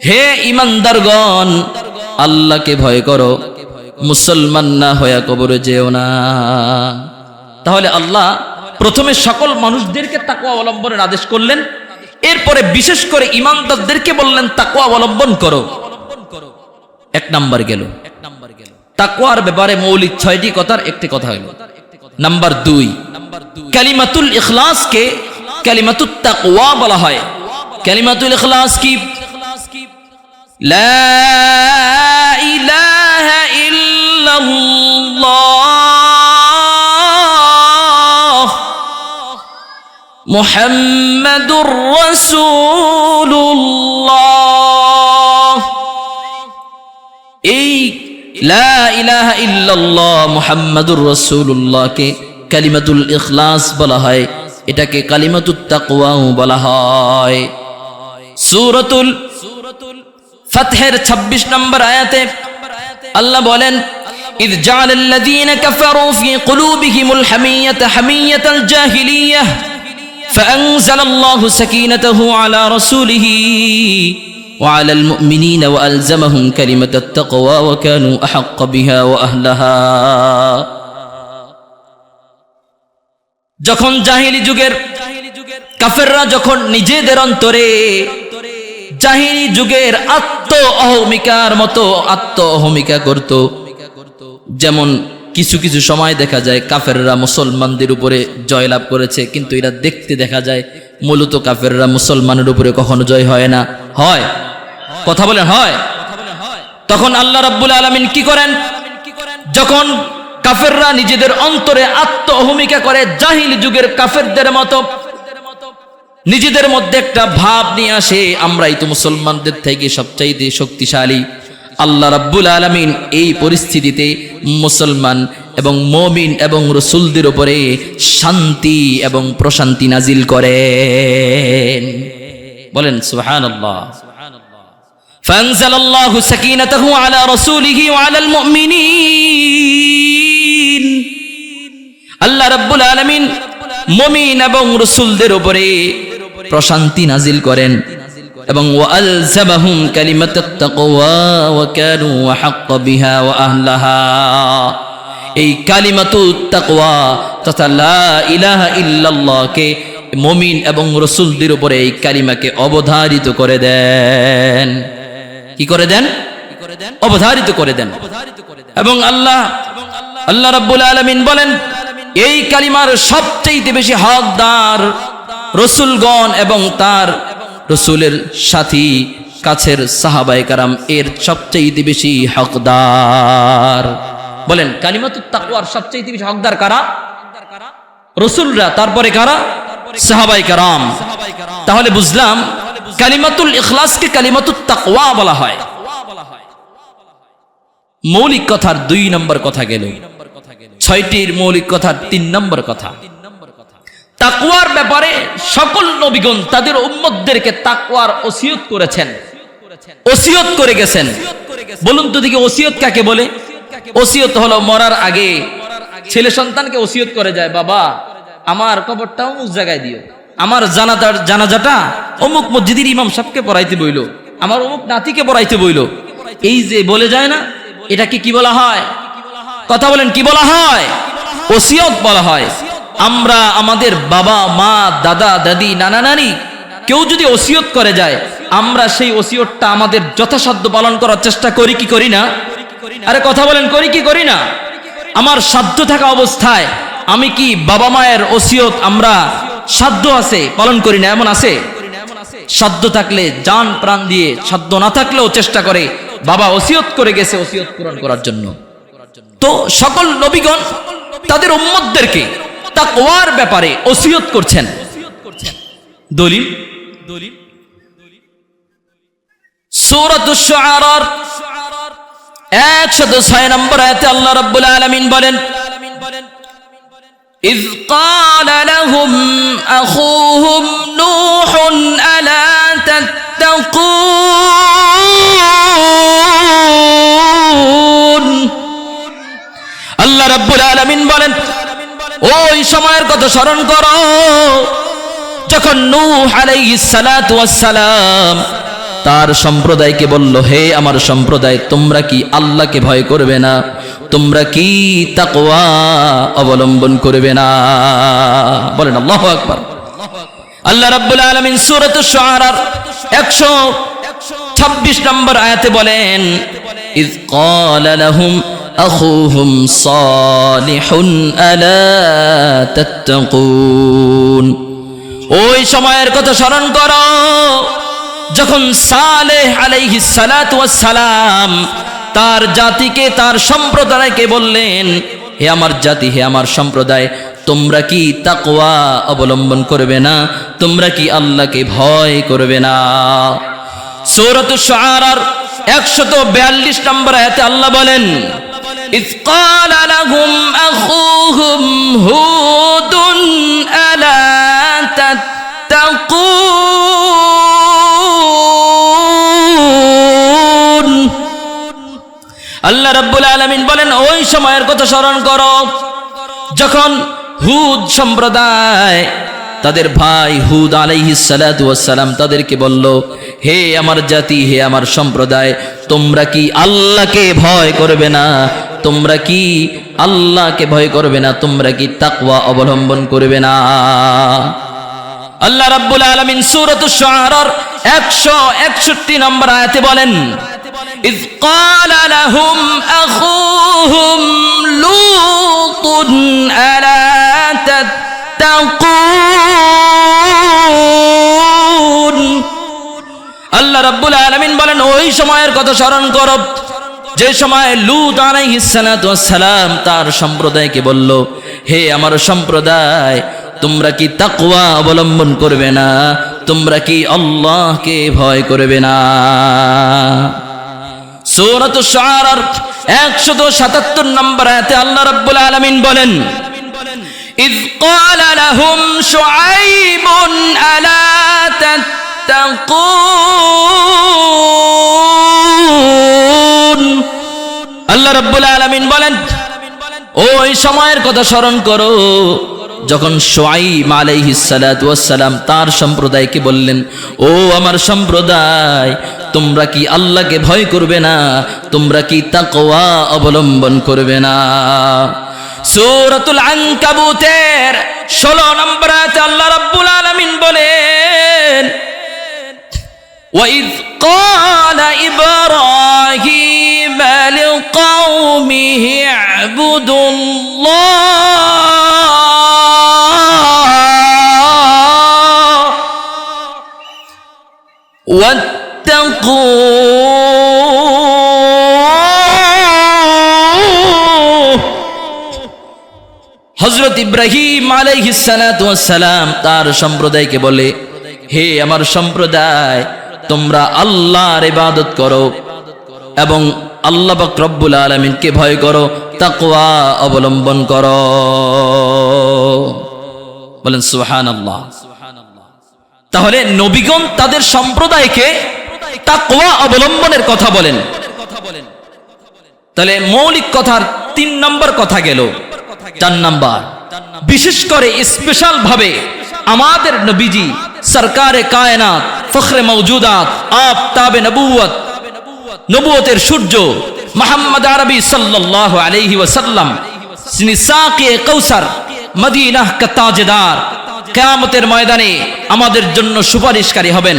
হে ঈমানদারগণ, আল্লাহকে ভয় করো, মুসলমান না হয়ে কবরে যেও না। তাহলে আল্লাহ প্রথমে সকল মানুষদেরকে তাকওয়া অবলম্বনের আদেশ করলেন, এরপরে বিশেষ করে ঈমানদারদেরকে বললেন তাকওয়া অবলম্বন করো। এক নাম্বার গেল। তাকওয়ার ব্যাপারে মৌলিক 6টি কথার একটি কথা হলো। নাম্বার 2, কালিমাতুল ইখলাসকে কালিমাতুত তাকওয়া বলা হয়। কালিমাতুল ইখলাস কি? লা ইলাহা ইল্লাল্লাহ মুহাম্মাদুর রাসূলুল্লাহ। এই লা ইলাহা ইল্লাল্লাহ মুহাম্মাদুর রাসূলুল্লাহকে কালিমাতুল ইখলাস বলা হয়, এটাকে কালিমাতুত তাকওয়াও বলা হয়। সূরাতুল ফাতহের 26 নম্বর আয়াতে আল্লাহ বলেন, ইয জাআলাল্লাযীনা কাফারু ফী কুলূবিহিমুল হামিয়াতা হামিয়াতাল জাহিলিয়াহ ফাআনজালাল্লাহু সাকিনাতাহু আলা রাসূলিহি ওয়া আলাল মুমিনিনা ওয়া আলজামাহুম কালিমাতাত তাকওয়া ওয়া কানু আহাক্কা বিহা ওয়া আহলাহা। যখন জাহিলি যুগের কাফেররা যখন নিজেদের অন্তরে জাহিলি যুগের আত্ম অহমিকার মতো আত্ম অহমিকা করত, যেমন কিছু কিছু সময় দেখা যায় কাফেররা মুসলমানদের উপরে জয়লাভ করেছে, কিন্তু এরা দেখতে দেখা যায় মূলত কাফেররা মুসলমানের উপরে কখনো জয় হয় না। হয়? কথা বলেন হয়? তখন আল্লাহ রাব্বুল আলামিন কি করেন? যখন কাফেররা নিজেদের অন্তরে আত্ম অহমিকা করে জাহিলি যুগের কাফেরদের মতো নিজেদের মধ্যে একটা ভাব নিয়ে আসে, আমরাই তো মুসলমানদের থেকে সবচাইতে শক্তিশালী, আল্লাহ রাব্বুল আলামিন এই পরিস্থিতিতে মুসলমান এবং মুমিন এবং রাসূলদের উপরে শান্তি এবং প্রশান্তি নাজিল করেন। বলেন সুবহানাল্লাহ। ফানজালাল্লাহু সাকিনাতাহু আলা রাসূলিহি ওয়া আলাল মুমিনিন। আল্লাহ রাব্বুল আলামিন মুমিন এবং রাসূলদের উপরে প্রশান্তি নাজিল করেন এবং ওয়ালজাবাহুম কালিমাতাত তাকওয়া ওয়া কানু আহাক্কা বিহা ওয়া আহলাহা। এই কালিমাতুত তাকওয়া তথা লা ইলাহা ইল্লাল্লাহকে মুমিন এবং রাসূলদের উপরে এই কালিমাকে অবধারিত করে দেন। কি করে দেন? অবধারিত করে দেন। এবং আল্লাহ রাব্বুল আলামিন বলেন, এই কালিমার সবচেয়ে বেশি হকদার রাসূলগণ এবং তার রাসূলের সাথী কাছের সাহাবায়ে কারাম এর সবচেয়ে বেশি হকদার। বলেন কালিমাতুত তাকওয়ার সবচেয়ে বেশি হকদার কারা? রাসূলরা। তারপরে কারা? সাহাবায়ে কারাম। তাহলে বুঝলাম কালিমাতুল ইখলাসকে কালিমাতুত তাকওয়া বলা হয়। মৌলিক কথার 2 নম্বর কথা গেল, 6টির মৌলিক কথার 3 নম্বর কথা। তাকওয়ার ব্যাপারে সকল নবীগণ তাদের উম্মতদেরকে তাকওয়ার ওসিয়ত করেছেন, ওসিয়ত করে গেছেন। বলুন তো দেখি ওসিয়ত কাকে বলে? ওসিয়ত হলো মরার আগে ছেলে সন্তানকে ওসিয়ত করে যায়, বাবা আমার কবরটা অমুক জায়গায় দিও, আমার জানাজাটা অমুক মসজিদের ইমাম সাহেবকে পড়াইতে বইল, আমার অমুক নাতিকে পড়াইতে বইল। এই যে বলে যায় না, এটাকে কি বলা হয়? কথা বলেন কি বলা হয়? ওসিয়ত বলা হয়। আমরা আমাদের বাবা মা দাদা দাদি নানা নানি কেউ যদি ওসিয়ত করে যায়, আমরা সেই ওসিয়তটা আমাদের যথাসাধ্য পালন করার চেষ্টা করি কি করি না? আরে কথা বলেন করি কি করি না? আমার সাধ্য থাকা অবস্থায় আমি কি বাবা মায়ের ওসিয়ত আমরা সাধ্য আছে পালন করি না? এমন আছে? সাধ্য থাকলে জান প্রাণ দিয়ে, সাধ্য না থাকলেও চেষ্টা করে বাবা ওসিয়ত করে গেছে ওসিয়ত পূরণ করার জন্য। তো সকল নবীগণ তাদের উম্মতদেরকে তাকওয়ার ব্যাপারে ওসিয়ত করছেন। দলিল সূরাতুশ শুআরার 106 নম্বর আয়াতে আল্লাহ রাব্বুল আলামিন বলেন, إذ قال لهم أخوهم نوح ألا تتقون। আল্লাহ রাব্বুল আলামিন বলেন, ওই সময়ের কথা স্মরণ করো যখন নূহ আলাইহিস সালাতু ওয়াস সালাম তার সম্প্রদায়কে বলল, হে আমার সম্প্রদায়, তোমরা কি আল্লাহকে ভয় করবে না? তোমরা কি তাকওয়া অবলম্বন করবে না? বলেন আল্লাহু আকবার। আল্লাহ রাব্বুল আলামিন সূরাতুশ শুআরার 126 নম্বর আয়াতে বলেন, ইয ক্বালা লাহুম আখুহুম সালিহুন আলা তাত্তাকুন। ওই সময়ের কথা স্মরণ করো যখন সালেহ আলাইহিস সালাতু ওয়াস সালাম তার জাতিকে, তার সম্প্রদায়কে বললেন, হে আমার জাতি, হে আমার সম্প্রদায়, তোমরা কি তাকওয়া অবলম্বন করবে না? তোমরা কি আল্লাহকে ভয় করবে না? সূরাতুশ শুআরার 142 নম্বর আয়াতে আল্লাহ বলেন, ইয ক্বালা লাহুম আখুহুম হুদুন আলা তাত্তাকুন। আল্লাহ রাব্বুল আলামিন বলেন, ওই সময়ের কথা স্মরণ করো যখন হুদ সম্প্রদায় তাদের ভাই হুদ আলাইহিস সালাতু ওয়াস সালাম তাদেরকে বলল, হে আমার জাতি, হে আমার সম্প্রদায়, তোমরা কি আল্লাহকে ভয় করবে না? তোমরা কি আল্লাহকে ভয় করবে না? তোমরা কি তাকওয়া অবলম্বন করবে না? আল্লাহ রাব্বুল আলামিন সূরাতুশ শুআরার 161 নম্বর আয়াতে বলেন, ইয ক্বালা লাহুম আখুহুম লূতুন আলা তাত্তাকুন। আল্লাহ রাব্বুল আলামিন বলেন, ওই সময়ের কথা স্মরণ করো যে সময় লূত আলাইহিস সালাতু ওয়াস সালাম তার সম্প্রদায়কে বলল, হে আমার সম্প্রদায়, তোমরা কি তাকওয়া অবলম্বন করবে না? তোমরা কি আল্লাহকে ভয় করবে না? সূরাতুশ শুআরার 177 নম্বর আয়াতে আল্লাহ রাব্বুল আলামিন বলেন, ইয ক্বালা লাহুম শুআইবুন আলা তাত্তাকুন। আল্লাহ রাব্বুল আলামিন বলেন, ওই সময়ের কথা স্মরণ করো যখন শুআইব আলাইহিস সালাতু ওয়াস সালাম তার সম্প্রদায়কে বললেন, ও আমার সম্প্রদায়, তোমরা কি আল্লাহকে ভয় করবে না? তোমরা কি তাকওয়া অবলম্বন করবে না? সূরাতুল আনকাবুতের 16 নম্বর আয়াতে আল্লাহ রাব্বুল আলামিন বলেন, وَإِذْ قَالَ إِبْرَاهِيمُ لِقَوْمِهِ اعْبُدُوا اللَّهَ وَاتَّقُوهُ। হযরত ইব্রাহিম আলাইহিস সালাতু ওয়াস সালাম তার সম্প্রদায়কে বলে, হে আমার সম্প্রদায়, তোমরা আল্লাহর ইবাদত করো এবং আল্লাহ পাক রব্বুল আলামিনকে ভয় করো, তাকওয়া অবলম্বন করো। বলেন সুবহানাল্লাহ। তাহলে নবীগণ তাদের সম্প্রদায়কে তাকওয়া অবলম্বনের কথা বলেন। তাহলে মৌলিক কথার 3 নম্বর কথা গেল। 4 নম্বর, বিশেষ করে স্পেশাল ভাবে আমাদের নবীজি সরকারে কায়নাত, ফখরে মওজুদাত, আফতাবে নবুয়ত, নবুয়তের সূর্য মুহাম্মদ আরবি সাল্লাল্লাহু আলাইহি ওয়াসাল্লাম, যিনি সাকিয়ে কাউসার, মদিনাহ কা তাজদার, কিয়ামতের ময়দানে আমাদের জন্য সুপারিশকারী হবেন,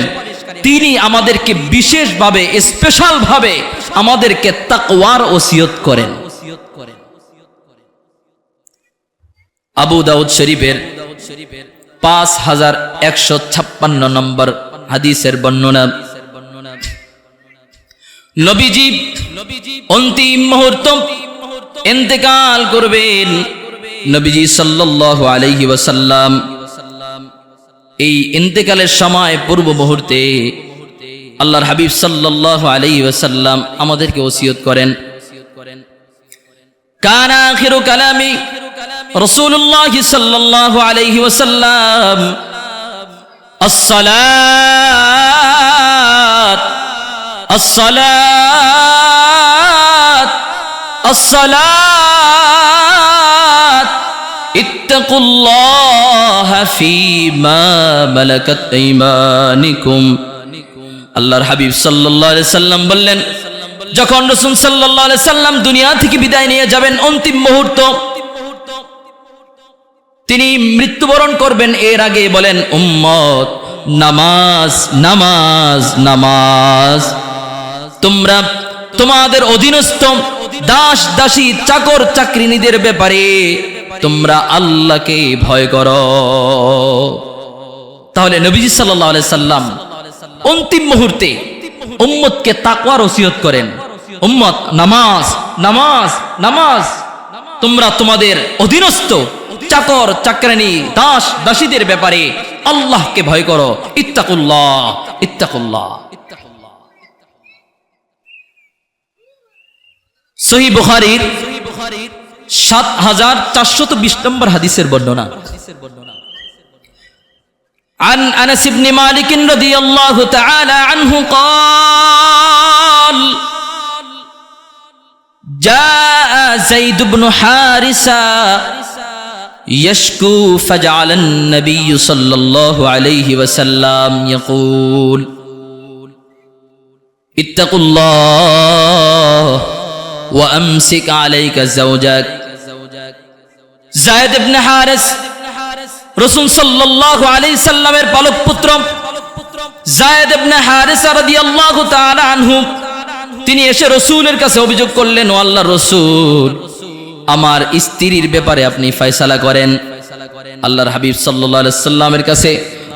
তিনি আমাদেরকে বিশেষভাবে, স্পেশাল ভাবে আমাদেরকে তাকওয়ার ওসিয়ত করেন। আবু দাউদ শরীফের 5156 নম্বর হাদিসের বর্ণনা, নবীজি অন্তিম মুহূর্ত ইন্তেকাল করবেন। নবীজি সাল্লাল্লাহু আলাইহি ওয়াসাল্লাম এই ইন্তেকালের সময় পূর্ব মুহূর্তে আল্লাহর হাবিব সাল্লাল্লাহু আলাইহি ওয়াসাল্লাম আমাদেরকে ওসিয়ত করেন, কানা আখিরু কালামি রাসূলুল্লাহ সাল্লাল্লাহু আলাইহি ওয়াসাল্লাম আসসালাত আসসালাত আসসালাত ইত্তাকুল্লাহা ফীমা মালাকাত আইমানিকুম। আল্লাহর হাবিব সাল্লাল্লাহু আলাইহি সাল্লাম বললেন, যখন রাসূল সাল্লাল্লাহু আলাইহি সাল্লাম দুনিয়া থেকে বিদায় নিয়ে যাবেন, অন্তিম মুহূর্ত, তিনি মৃত্যুবরণ করবেন, এর আগে বলেন, উম্মত, নামাজ নামাজ নামাজ। তোমরা তোমাদের অধীনস্থ দাস দাসী চাকর চাকরিনীদের ব্যাপারে তোমরা আল্লাহকে ভয় করো। তাহলে নবীজি সাল্লাল্লাহু আলাইহি সাল্লাম অন্তিম মুহূর্তে উম্মতকে তাকওয়ার ওসিয়ত করেন, উম্মত নামাজ নামাজ নামাজ, তোমরা তোমাদের অধীনস্থ চাকর চাকরানী দাস দাসীদের ব্যাপারে আল্লাহকে ভয় করো। ইত্তাকুল্লাহ ইত্তাকুল্লাহ। সহিহ বুখারীর ৭৪২০ নম্বর হাদিসের বর্ণনা। عن أنس بن مالك رضي الله تعالى عنه قال جاء زيد بن حارثة يشكو فجعل النبي صلى الله عليه وسلم يقول اتقوا الله وأمسك عليك زوجك। زيد بن حارث রাসূল সাল্লাল্লাহু আলাইহি সাল্লামের পালক পুত্র যায়েদ ইবনে হারিসা রাদিয়াল্লাহু তাআলা আনহু, তিনি এসে রাসূলের কাছে অভিযোগ করলেন, ও আল্লাহর রাসূল, আমার স্ত্রীর ব্যাপারে আপনি ফয়সালা করেন। আল্লাহর হাবিব সাল্লাল্লাহু আলাইহি সাল্লামের কাছে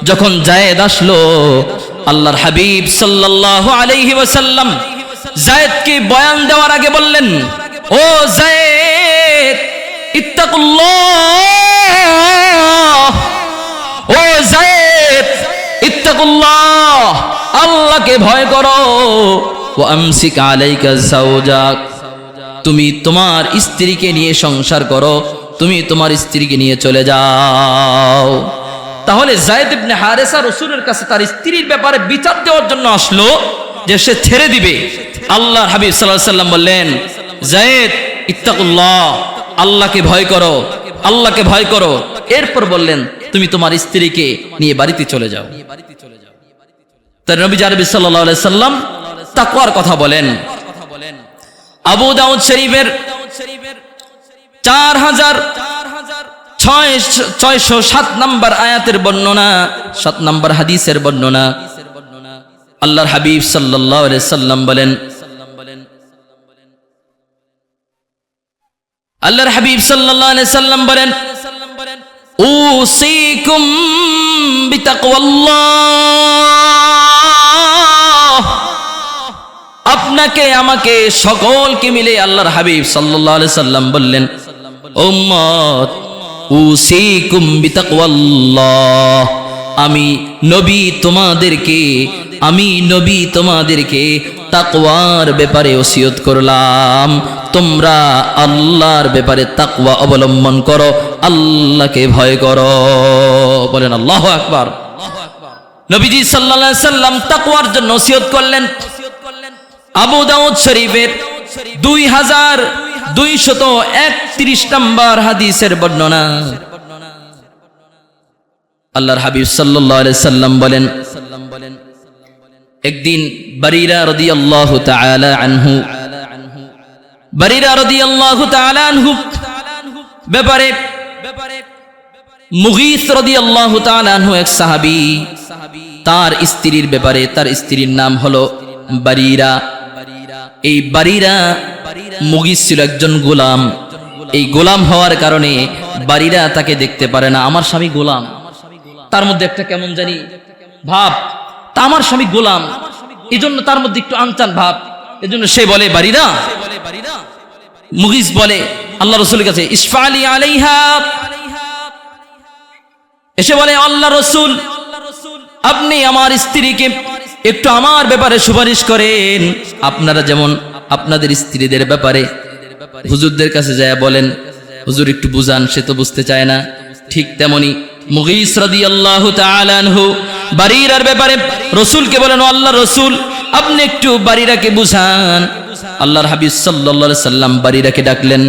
যখন যায়েদ আসলো, আল্লাহর হাবিব সাল্লাল্লাহু আলাইহি ওয়াসাল্লাম যায়েদকে বয়ান দেওয়ার আগে বললেন, ও যায়েদ ইত্তাকুল্লাহ, ও যায়েদ ইত্তাকুল্লাহ, আল্লাহকে ভয় করো। ওয়া আমসিক আলাইকা যাওজাক, তুমি তোমার স্ত্রীকে নিয়ে সংসার করো, তুমি তোমার স্ত্রীকে নিয়ে চলে যাও। তাহলে যায়েদ ইবনে হারিসা রাসূলের কাছে তার স্ত্রীর ব্যাপারে বিচার দেওয়ার জন্য আসলো, যে সে ছেড়ে দিবে। আল্লাহর হাবিব সাল্লাল্লাহু আলাইহি সাল্লাম বললেন, যায়েদ ইত্তাকুল্লাহ, আল্লাহকে ভয় করো, আল্লাহকে ভয় করো। এরপর বললেন, তুমি তোমার স্ত্রীকে নিয়ে বাড়িতে চলে যাও। তাই নবী আরবি সাল্লাল্লাহু আলাইহি সাল্লাম তাকওয়ার কথা বলেন। আবু দাউদ শরীফের 4607 নম্বর আয়াতের বর্ণনা, 7 নম্বর হাদিসের বর্ণনা। আল্লাহর হাবিব সাল্লাল্লাহু আলাইহি সাল্লাম বলেন, আল্লাহর হাবিব সাল্লাল্লাহু আলাইহি সাল্লাম বলেন, উসিকুম বিতাকওয়াল্লাহ, আপনাকে আমাকে সকলকে মিলে আল্লাহর হাবিব সাল্লাল্লাহু আলাইহি সাল্লাম বললেন, উম্মত উসিকুম বিতাকওয়াল্লাহ, আমি নবী তোমাদেরকে তাকওয়ার ব্যাপারে ওসিয়ত করলাম। তোমরা আল্লাহর ব্যাপারে তাকওয়া অবলম্বন করো, আল্লাহকে ভয় করো। বলেন আল্লাহু আকবার। নবীজি সাল্লাল্লাহু আলাইহি সাল্লাম তাকওয়ার জন্য ওসিয়ত করলেন। আবু দাউদ শরীফের 2231 নম্বর হাদিসের বর্ণনা। আল্লাহর হাবিব সাল্লাল্লাহু আলাইহি সাল্লাম বলেন, একদিন বারিরা রাদিয়াল্লাহু তাআলা আনহু, বারিরা রাদিয়াল্লাহু তাআলা আনহু ব্যাপারে মুগীস রাদিয়াল্লাহু তাআলা আনহু এক সাহাবী, তার স্ত্রীর ব্যাপারে, তার স্ত্রীর নাম হলো বারিরা। এই বারিরা মুগীস ছিল একজন গোলাম। এই গোলাম হওয়ার কারণে বারিরা তাকে দেখতে পারে না। আমার স্বামী গোলাম, তার মধ্যে একটা কেমন জানি ভাব, তা আমার স্বামী গোলাম, এজন্য তার মধ্যে একটু আনচান ভাব। এজন্য সে বলে, বারিরা, মুগীস বলে আল্লাহ রাসূলের কাছে, ইসফালি আলাইহা, এসে বলে, আল্লাহ রাসূল, আপনি আমার স্ত্রীকে একটু আমার ব্যাপারে সুপারিশ করেন। আপনারা যেমন আপনাদের স্ত্রীদের ব্যাপারে হুজুরদের কাছে যায় বলেন, হুজুর একটু বুঝান, সে তো বুঝতে চায় না। ঠিক তেমনি মুগীস রাদিয়াল্লাহু তাআলা আনহু বারিরার ব্যাপারে রাসূলকে বলেন, আল্লাহ রাসূল, আপনি একটু বারিরাকে বুঝান। আল্লাহর হাবিব সাল্লাল্লাহু আলাইহি সাল্লাম বারিরাকে ডাকলেন।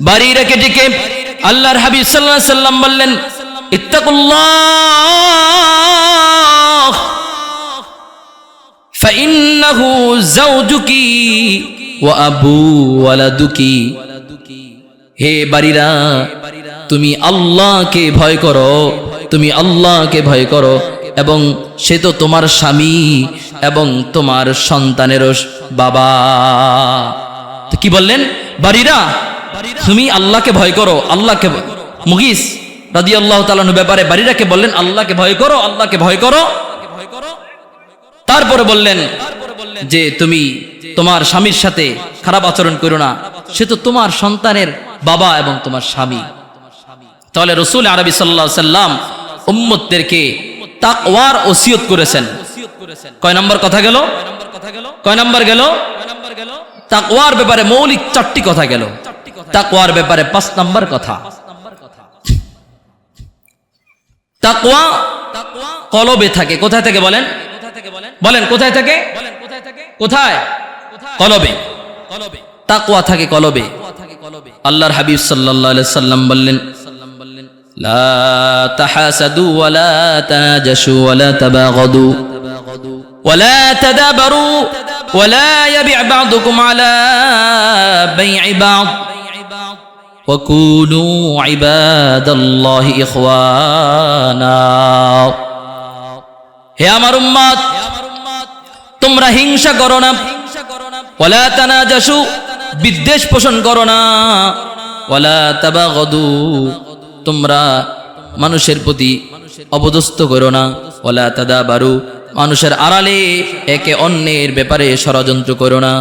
বারিরাকে ডেকে আল্লাহর হাবিব সাল্লাল্লাহু আলাইহি সাল্লাম বললেন, ইত্তাকুল্লাহ ফাইন্নাহু যাওজুকি ওয়া আবু ওয়ালাদুকি। হে বারিরা, তুমি আল্লাহকে ভয় করো, তুমি আল্লাহকে ভয় করো, এবং সে তো তোমার স্বামী এবং তোমার সন্তানেরও বাবা। তো কি বললেন? বারিরা, তুমি আল্লাহকে ভয় করো। আল্লাহকে, মুগিস রাদিয়াল্লাহু তাআলা আনহু ব্যাপারে বারিরাকে বললেন আল্লাহকে ভয় করো, আল্লাহকে ভয় করো। তারপরে বললেন যে তুমি তোমার স্বামীর সাথে খারাপ আচরণ করো না, সে তো তোমার সন্তানের বাবা এবং তোমার স্বামী। তাহলে রাসূল আরবি সাল্লাল্লাহু আলাইহি সাল্লাম উম্মতদেরকে তাকওয়ার ওসিয়ত করেছেন। কয় নম্বর কথা গেল? কয় নম্বর গেল? তাকওয়ার ব্যাপারে মৌলিক 4টি কথা গেল। তাকওয়ার ব্যাপারে 5 নম্বর কথা। তাকওয়া কলবে থাকে। কোথায় থাকে বলেন? বলেন কোথায় থাকে? কোথায়? কলবে। তাকওয়া থাকে কলবে। আল্লাহর হাবিব সাল্লাল্লাহু আলাইহি সাল্লাম বললেন, লা তাহাসাদু ওয়ালা তানাজাসু ওয়ালা তাবাগাদু ওয়ালা তাদাবারু ওয়ালা ইয়াবি' বা'দুকুম আলা বাই'i বা'দ ওয়াকুনু ইবাদাল্লাহি ইখওয়ানা। হে আমার উম্মত, তোমরা হিংসা করো না, ওয়ালা তানাজাসু বিদ্বেষ পোষণ করো না, ওয়ালা তাবাগাদু তোমরা মানুষের প্রতি অপদস্থ করো না, ওয়ালা তাদাবারু মানুষের আড়ালে একে অন্যের ব্যাপারে ষড়যন্ত্র করো না।